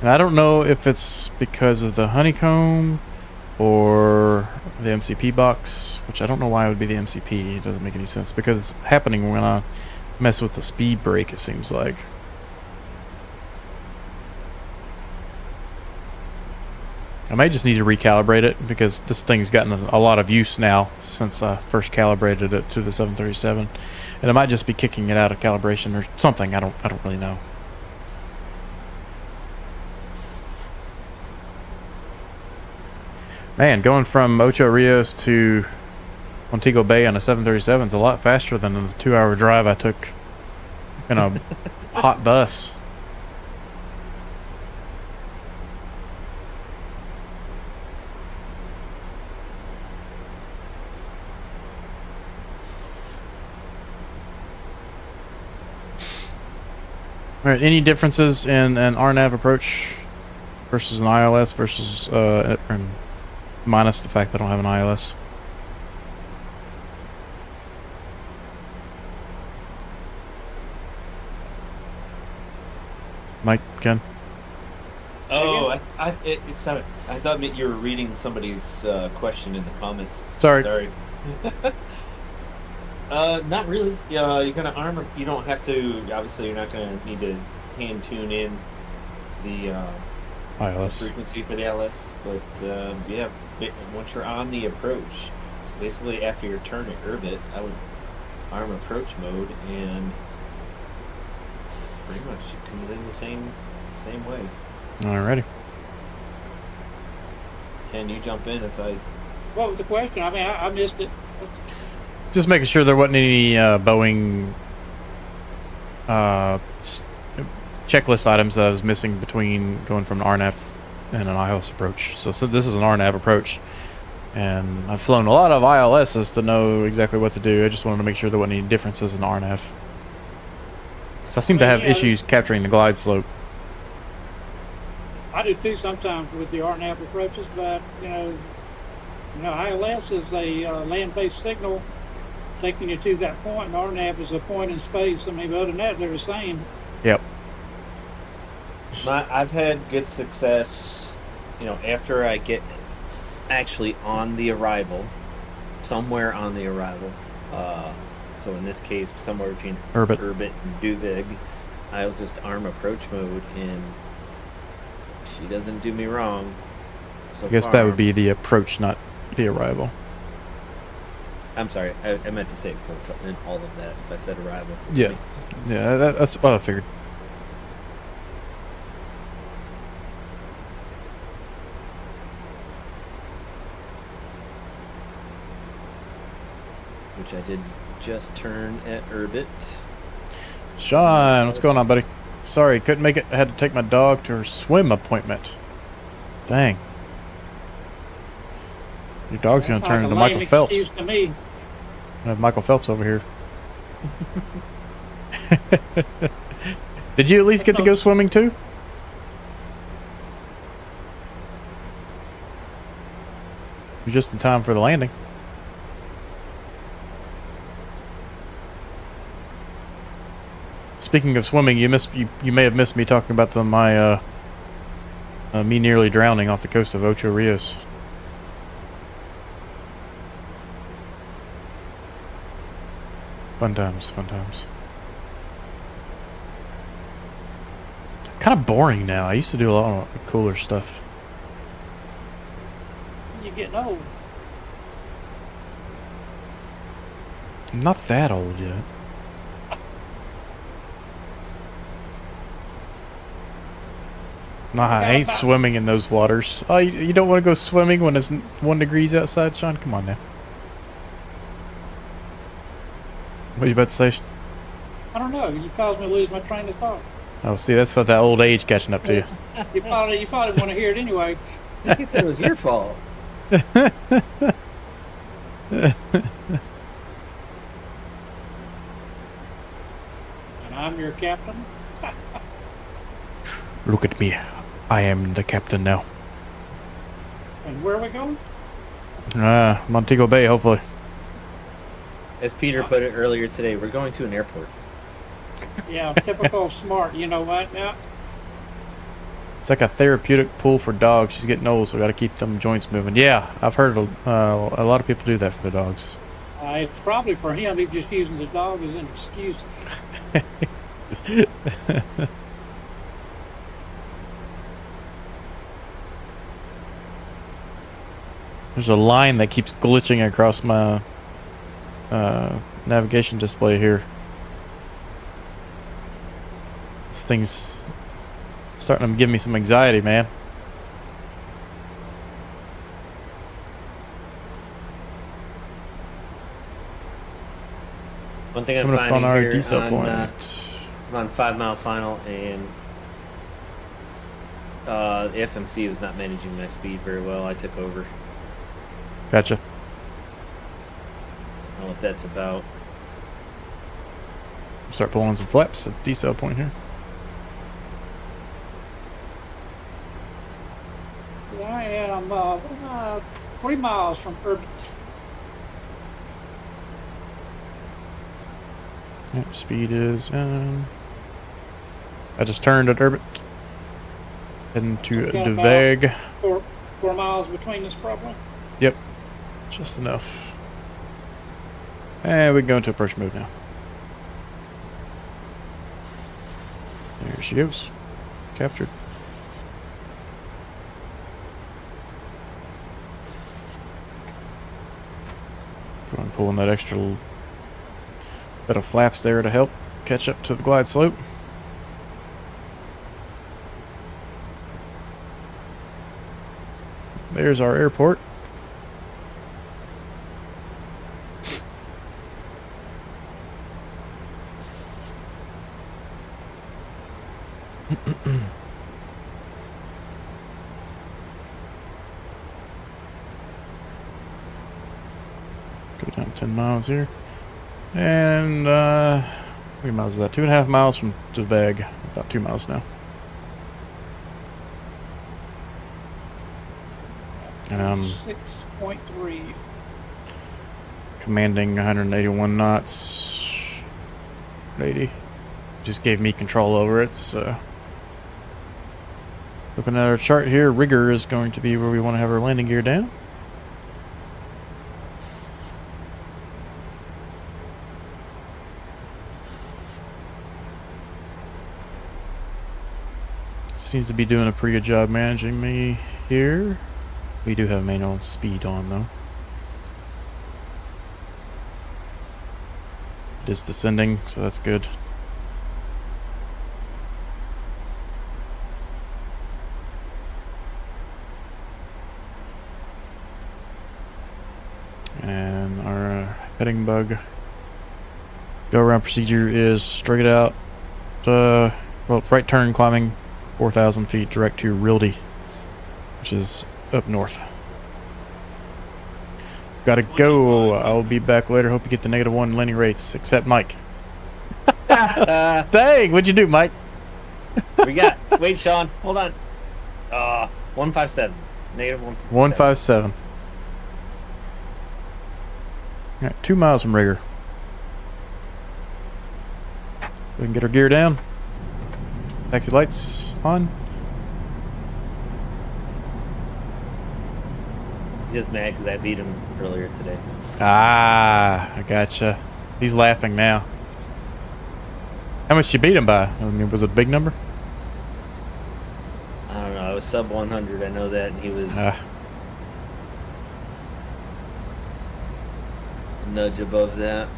And I don't know if it's because of the honeycomb or the MCP box, which I don't know why it would be the MCP. It doesn't make any sense because it's happening when I mess with the speed brake, it seems like. I may just need to recalibrate it because this thing's gotten a lot of use now since I first calibrated it to the 737, and it might just be kicking it out of calibration or something. I don't really know. Man, going from Ocho Rios to Montego Bay on a 737 is a lot faster than the 2-hour drive I took in a hot bus. All right, any differences in an RNAV approach versus an ILS versus minus the fact that I don't have an ILS? Mike, Ken? Oh, it's not. I thought that you were reading somebody's question in the comments. Sorry. Not really. You're gonna arm. You don't have to. Obviously, you're not gonna need to hand tune in the ILS frequency for the ILS. But yeah, once you're on the approach, so basically after your turn at orbit, I would arm approach mode, and pretty much it comes in the same way. Alrighty. Can you jump in if I? What was the question? I mean, I missed it. Just making sure there wasn't any Boeing checklist items that I was missing between going from an RNAV and an ILS approach. So this is an RNAV approach, and I've flown a lot of ILSs to know exactly what to do. I just wanted to make sure there wasn't any differences in the RNAV. So I seem to have issues capturing the glide slope. I do too sometimes with the RNAV approaches, but ILS is a land-based signal taking you to that point, and RNAV is a point in space. I mean, other than that, they're the same. Yep. I've had good success, after I get actually on the arrival, somewhere on the arrival. So in this case, somewhere between Urbit and Duvig, I'll just arm approach mode, and she doesn't do me wrong. So I guess that would be the approach, not the arrival. I'm sorry, I meant to say approach and all of that. If I said arrival. Yeah. Yeah, that's what I figured. Which I did just turn at Urbit. Sean, what's going on, buddy? Sorry, couldn't make it. I had to take my dog to her swim appointment. Dang. Your dog's going to turn into Michael Phelps. To me. I have Michael Phelps over here. Did you at least get to go swimming too? You're just in time for the landing. Speaking of swimming, you may have missed me talking about me nearly drowning off the coast of Ocho Rios. Fun times, fun times. Kind of boring now. I used to do a lot of cooler stuff. You're getting old. I'm not that old yet. Nah, I ain't swimming in those waters. Oh, you don't want to go swimming when it's 1 degree outside, Sean? Come on now. What are you about to say? I don't know. You caused me to lose my train of thought. Oh, see, that's that old age catching up to you. You probably want to hear it anyway. He said it was your fault. And I'm your captain. Look at me. I am the captain now. And where are we going? Montego Bay, hopefully. As Peter put it earlier today, we're going to an airport. Yeah, typical smart. You know what now? It's like a therapeutic pool for dogs. She's getting old, so got to keep them joints moving. Yeah, I've heard a lot of people do that for their dogs. It's probably for him. He's just using the dog as an excuse. There's a line that keeps glitching across my navigation display here. This thing's starting to give me some anxiety, man. One thing I'm Coming up finding on our here desal point. I'm on 5 Mile Final, and the FMC was not managing my speed very well. I took over. Gotcha. I don't know what that's about. Start pulling some flaps at desal point here. I am 3 miles from Urban. Yep, speed is I just turned at Urbit. Heading to Duveg. 4 miles between us, probably. Yep. Just enough. And we can go into approach mode now. There she goes. Captured. Go and pull in that extra bit of flaps there to help catch up to the glide slope. There's our airport. Go down 10 miles here. And, how many miles is that? 2.5 miles from Deveg. About 2 miles now. And I'm 6.3. commanding 181 knots. 80. Just gave me control over it, so. Looking at our chart here, rigger is going to be where we want to have our landing gear down. Seems to be doing a pretty good job managing me here. We do have manual speed on though. It is descending, so that's good. And our heading bug go around procedure is straight out, well, right turn climbing 4,000 feet direct to Rildy, which is up north. Gotta go. I'll be back later. Hope you get the -1 landing rates, except Mike. Dang, what'd you do, Mike? We got. Wait, Sean. Hold on. 157. -157. 157. All right, 2 miles from rigger. Go ahead and get our gear down. Taxi lights on. Just mad because I beat him earlier today. Ah, I gotcha. He's laughing now. How much did you beat him by? I mean, was it a big number? I don't know. I was sub 100. I know that, and he was a nudge above that.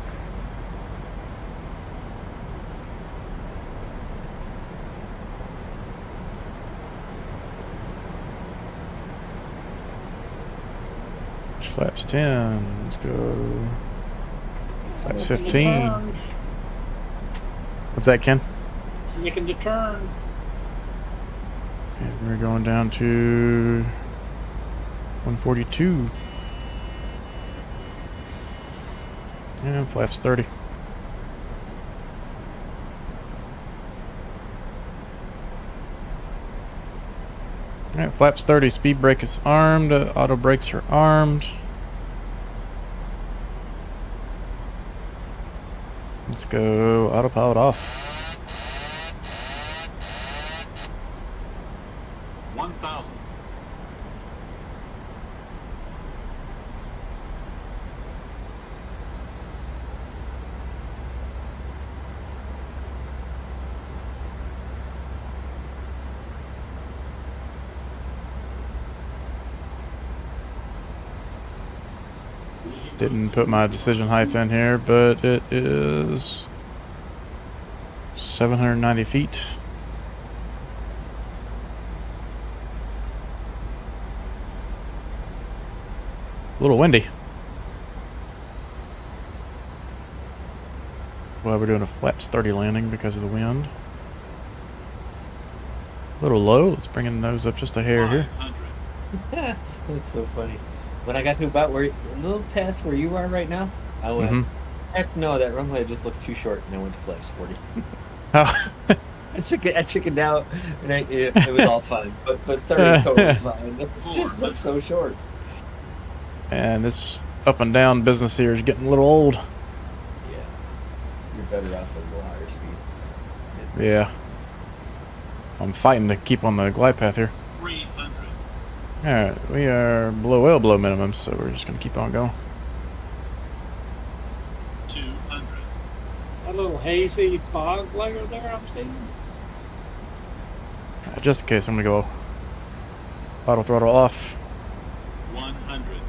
Flaps 10. Let's go. Flaps Making the 15. turn. What's that, Ken? Making the turn. And we're going down to 142. And flaps 30. Alright, flaps 30. Speed brake is armed. Auto brakes are armed. Let's go autopilot off. 1,000. Didn't put my decision height in here, but it is 790 feet. A little windy. Well, we're doing a flaps 30 landing because of the wind. A little low. Let's bring the nose up just a hair here. 500. That's so funny. When I got to about where, a little past where you are right now, I went, heck no, that runway just looks too short, and I went to flaps 40. Oh. I chickened out, and it was all fine. But 30 is totally fine. It just looks so short. And this up and down business here is getting a little old. Yeah. You're better off at a little higher speed. Yeah. I'm fighting to keep on the glide path here. 300. Alright, we are well below minimum, so we're just going to keep on going. 200. A little hazy fog layer there I'm seeing. Just in case, I'm going to go auto throttle off. 100.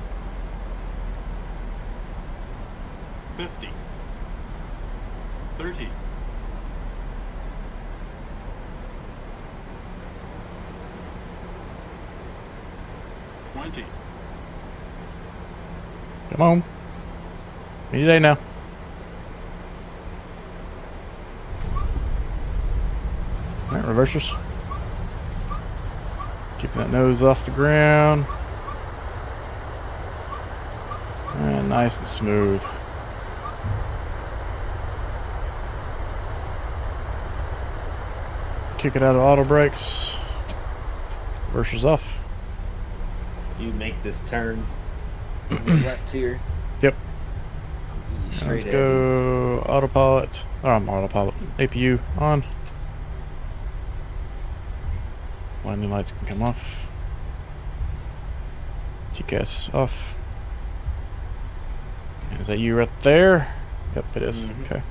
50. 30. 20. Come on. Any day now. Alright, reversers. Keeping that nose off the ground. And nice and smooth. Kick it out of auto brakes. Reversers off. You make this turn on the left here. Yep. Straight Let's ahead. go autopilot. Oh, I'm autopilot. APU on. Landing lights can come off. TCAS off. Is that you right there? Yep, it is. Mhm. Okay.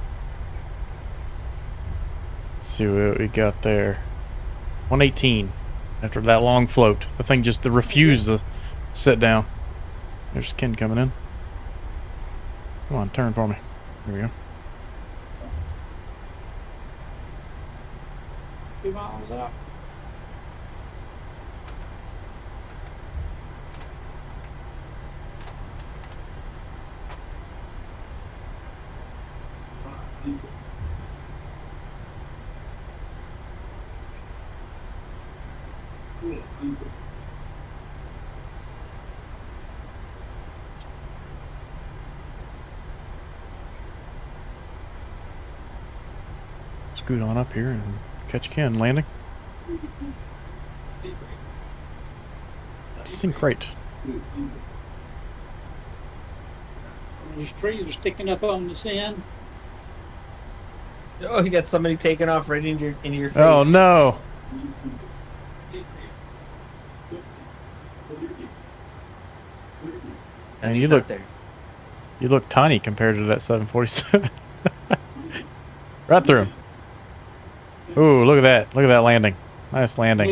Let's see what we got there. 118. After that long float, the thing just refused to sit down. There's Ken coming in. Come on, turn for me. Here we go. 2 miles out. Scoot on up here and catch Ken landing. Sink right. These trees are sticking up on the sand. Oh, you got somebody taking off right into your face. Oh no! And you look there. You look tiny compared to that 747. Right through him. Ooh, look at that! Look at that landing. Nice landing.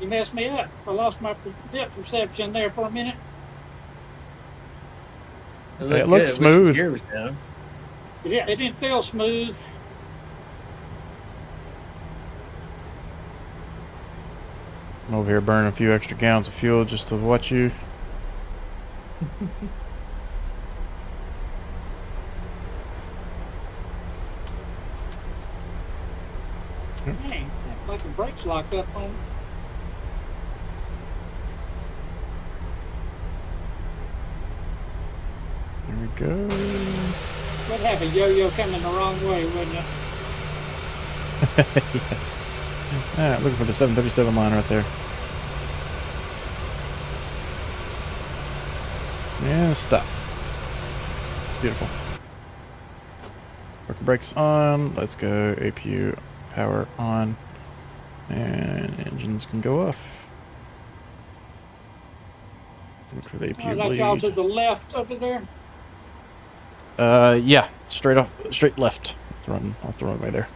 You messed me up. I lost my depth perception there for a minute. It looks smooth. Gear was down. It didn't feel smooth. I'm over here burning a few extra gallons of fuel just to watch you. Dang, like the brakes locked up on. Here we go. Would have a yo-yo coming the wrong way, wouldn't it? Alright, looking for the 737 line right there. Yeah, stop. Beautiful. Work brakes on. Let's go. APU power on. And engines can go off. Look for the APU Like y'all to bleed. the left over there. Yeah, straight left. Off the runway there.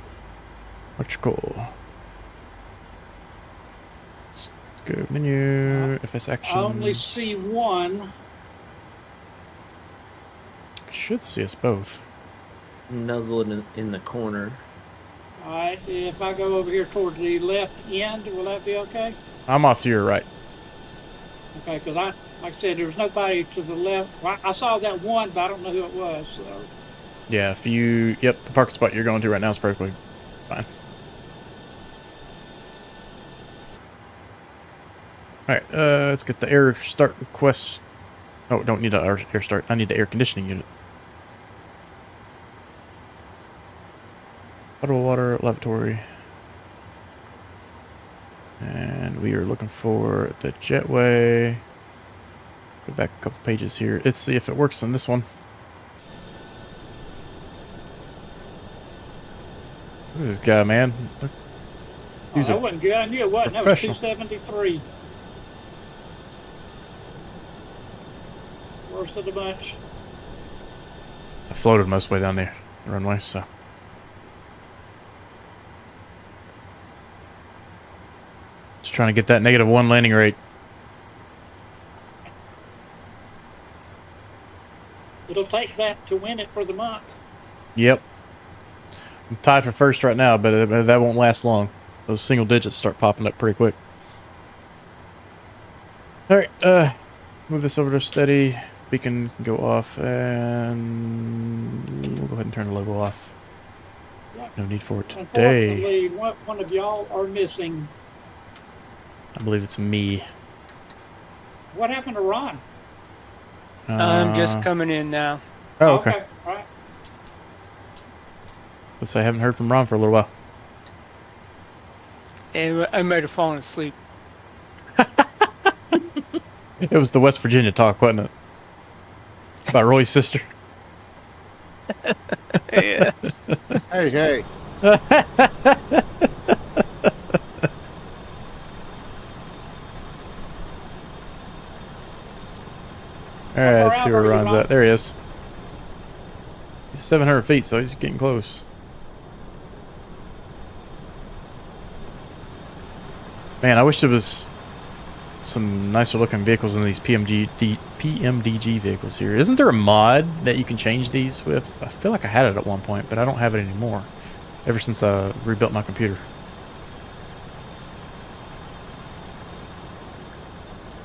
Electrical. Let's go menu. FS action. I only see one. Should see us both. Nuzzle in the corner. All right, if I go over here toward the left end, will that be okay? I'm off to your right. Okay, because like I said, there was nobody to the left. Well, I saw that one, but I don't know who it was. So. Yeah, if you... Yep, the parking spot you're going to right now is perfectly fine. Alright, let's get the air start request. Oh, don't need an air start. I need the air conditioning unit. Potable water, lavatory. And we are looking for the Getaway. Go back a couple pages here. Let's see if it works on this one. Look at this guy, man. Look. He's That a wasn't good. I knew it wasn't. That was professional. 273. Worst of the bunch. I floated most of the way down the runway, so. Just trying to get that -1 landing rate. It'll take that to win it for the month. Yep. I'm tied for first right now, but that won't last long. Those single digits start popping up pretty quick. Alright, move this over to steady. Beacon can go off, and we'll go ahead and turn the logo off. Yeah, No need for it today. Unfortunately, one of y'all are missing. I believe it's me. What happened to Ron? I'm just coming in now. Oh, okay. All right. Let's say I haven't heard from Ron for a little while. And I might have fallen asleep. It was the West Virginia talk, wasn't it? About Roy's sister. Yeah. Hey, hey. All right, let's far see out where are you, Ron's Ron? at. There he is. He's 700 feet, so he's getting close. Man, I wish there was some nicer looking vehicles in these PMDG vehicles here. Isn't there a mod that you can change these with? I feel like I had it at one point, but I don't have it anymore. Ever since I rebuilt my computer.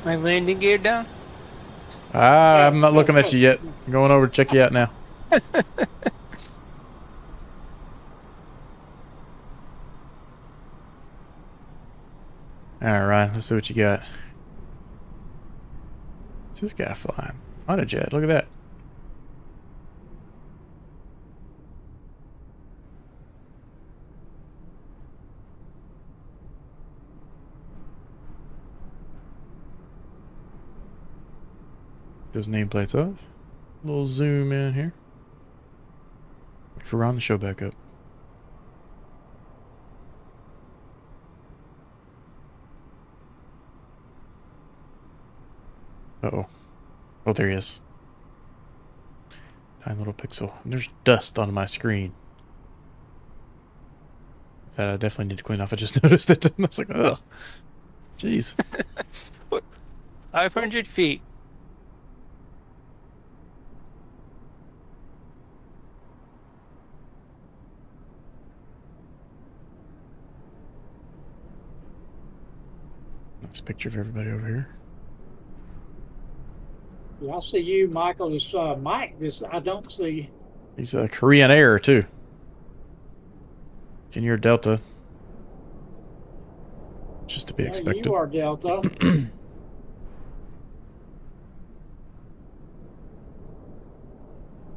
My landing gear down? I'm not looking at you yet. I'm going over to check you out now. All right, let's see what you got. What's this guy flying? On a jet. Look at that. Those nameplates off. A little zoom in here. Wait for Ron to show back up. Uh-oh. Oh, there he is. Tiny little pixel. There's dust on my screen. That I definitely need to clean off. I just noticed it. And I was like, ugh. Jeez. 500 feet. Nice picture of everybody over here. Yeah, I see you, Michael. This Mike. This I don't see. He's a Korean Air, too. Kenyor Delta. Just to be expected. You are Delta.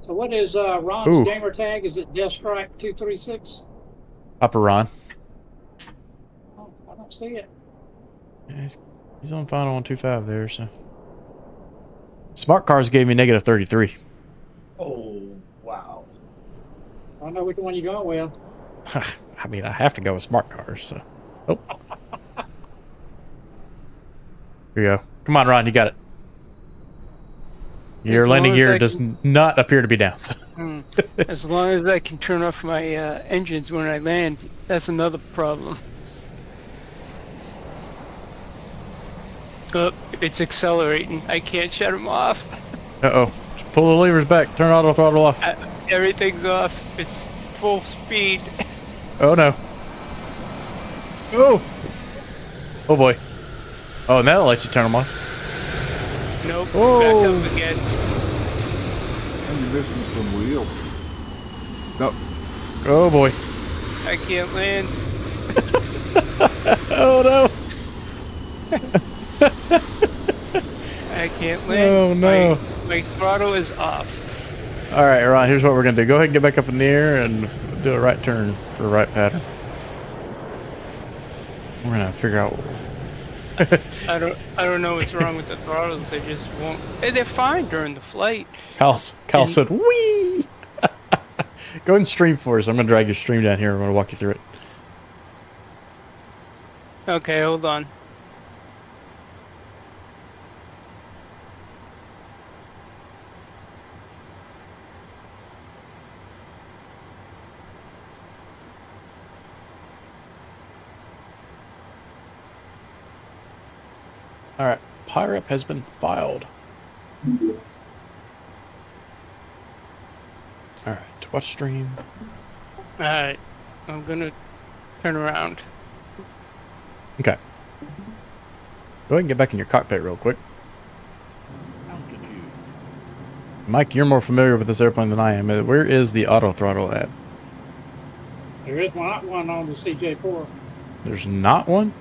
So what is Ron's Ooh. gamer tag? Is it Death Strike 236? Papa Ron. Oh, I don't see it. Yeah, he's on final 125 there, so. Smart Cars gave me negative 33. Oh, wow. I don't know which one you're going with. I mean, I have to go with Smart Cars, so. Oh. Here you go. Come on, Ron, you got it. Your As landing long as gear I does can- not appear to be down. So. As long as I can turn off my engines when I land, that's another problem. Oh, it's accelerating. I can't shut them off. Uh-oh. Just pull the levers back. Turn auto throttle off. Everything's off. It's full speed. Oh, no. Oh. Oh, boy. Oh, and that'll let you turn them on. Nope. Oh. Back up again. I'm missing some wheels. No, Oh, boy. I can't land. Oh, no. I can't land. Oh, no. My throttle is off. All right, Ron, here's what we're going to do. Go ahead and get back up in the air and do a right turn for a right pattern. We're going to figure out... I don't know what's wrong with the throttles. They just won't. They're fine during the flight. Kyle said, wee! Go ahead and stream for us. I'm going to drag your stream down here. I'm going to walk you through it. Okay, hold on. All right, PIREP has been filed. All right, watch stream. Alright, I'm gonna turn around. Okay. Go ahead and get back in your cockpit real quick. Mike, you're more familiar with this airplane than I am. Where is the auto throttle at? There is not one on the CJ4. There's not one?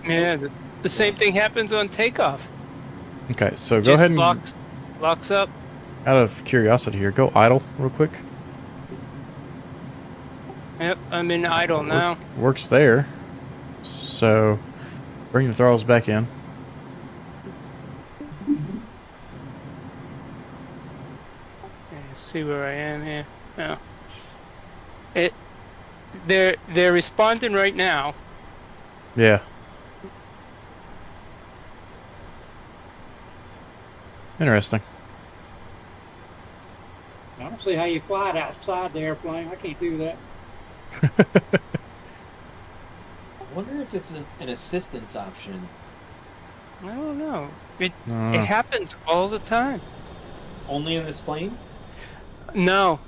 Yeah, the same thing happens on takeoff. Okay, so go Just ahead and, locks up. out of curiosity here, go idle real quick. Yep, I'm in idle now. Works there. So, bring the throttles back in. Let's see where I am here. No. They're responding right now. Yeah. Interesting. I don't see how you fly it outside the airplane. I can't do that. I wonder if it's an assistance option. I don't know. It Uh. happens all the time. Only in this plane? No.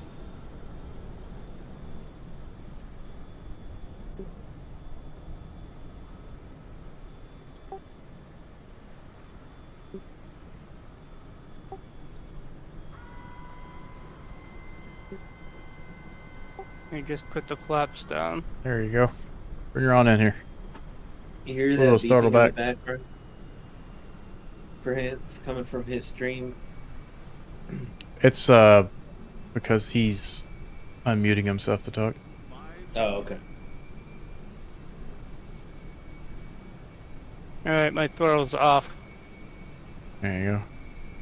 I just put the flaps down. There you go. Bring her on in here. You hear Little that startle beeping in the back. background? For him, coming from his stream. It's because he's unmuting himself to talk. Oh, okay. Alright, my throttle's off. There you go.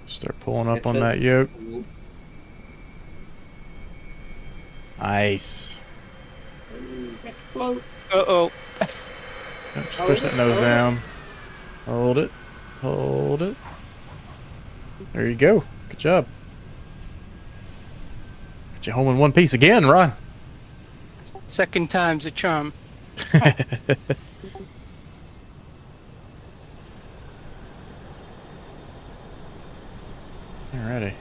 Start pulling up It on says- that yoke. Nice. Got to float. Uh-oh. Yep, just push that nose down. Hold it. Hold it. There you go. Good job. Got you home in one piece again, Ron. Second time's a charm. Alrighty.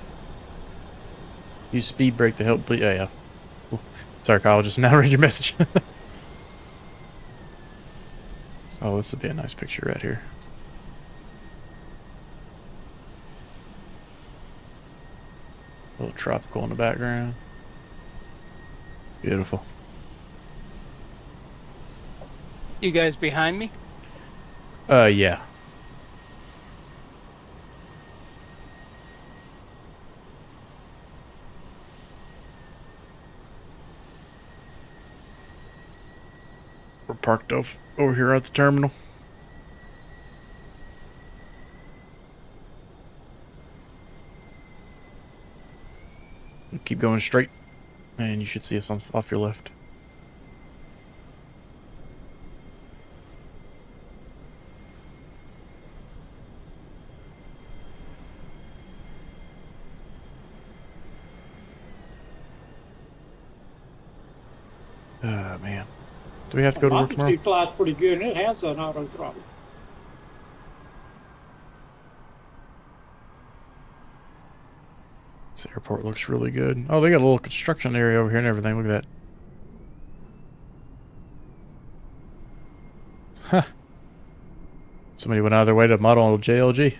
Use speed brake to help bleed. Oh, yeah. Ooh. Sorry, Kyle. Just now read your message. Oh, this would be a nice picture right here. A little tropical in the background. Beautiful. You guys behind me? Yeah. We're parked over here at the terminal. Keep going straight, and you should see us off your left. Oh, man. Do we have to go to work tomorrow? Longitude flies pretty good, and it has an auto throttle. This airport looks really good. Oh, they got a little construction area over here and everything. Look at that. Huh. Somebody went out of their way to model JLG.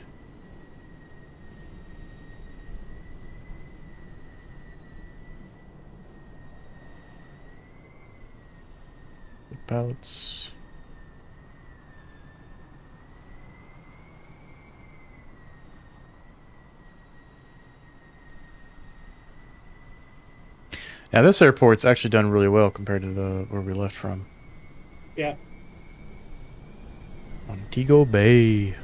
The pallets. Now this airport's actually done really well compared to where we left from. Yeah. Montego Bay.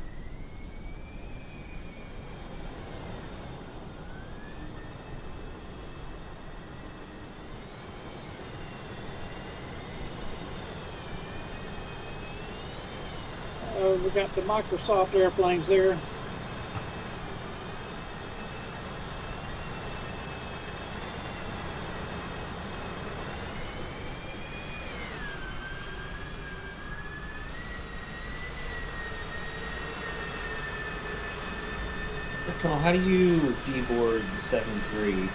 We got the Microsoft airplanes there. Tom, how do you deboard 7.3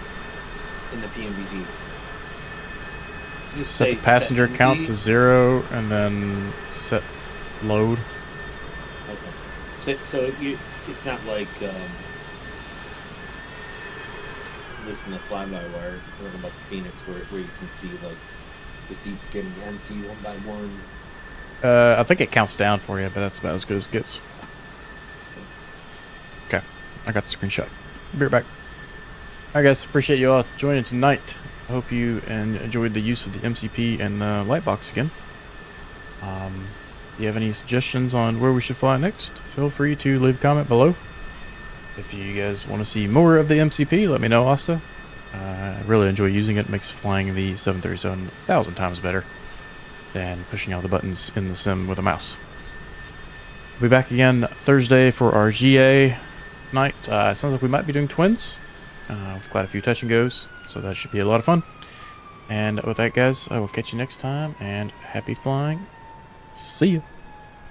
in the PMDG? You Set say the passenger set count MD? to 0 and then set load. Okay. So it's not like listen to fly-by-wire. Talking about the Phoenix, where you can see like the seats getting empty one by one? I think it counts down for you, but that's about as good as it gets. Okay, I got the screenshot. Be right back. Alright guys, appreciate you all joining tonight. I hope you enjoyed the use of the MCP and the Lightbox again. If you have any suggestions on where we should fly next, feel free to leave a comment below. If you guys want to see more of the MCP, let me know also. I really enjoy using it. It makes flying the 737 1,000 times better than pushing all the buttons in the sim with a mouse. We'll be back again Thursday for our GA night. Sounds like we might be doing twins with quite a few touch and goes, so that should be a lot of fun. And with that, guys, I will catch you next time, and happy flying. See ya.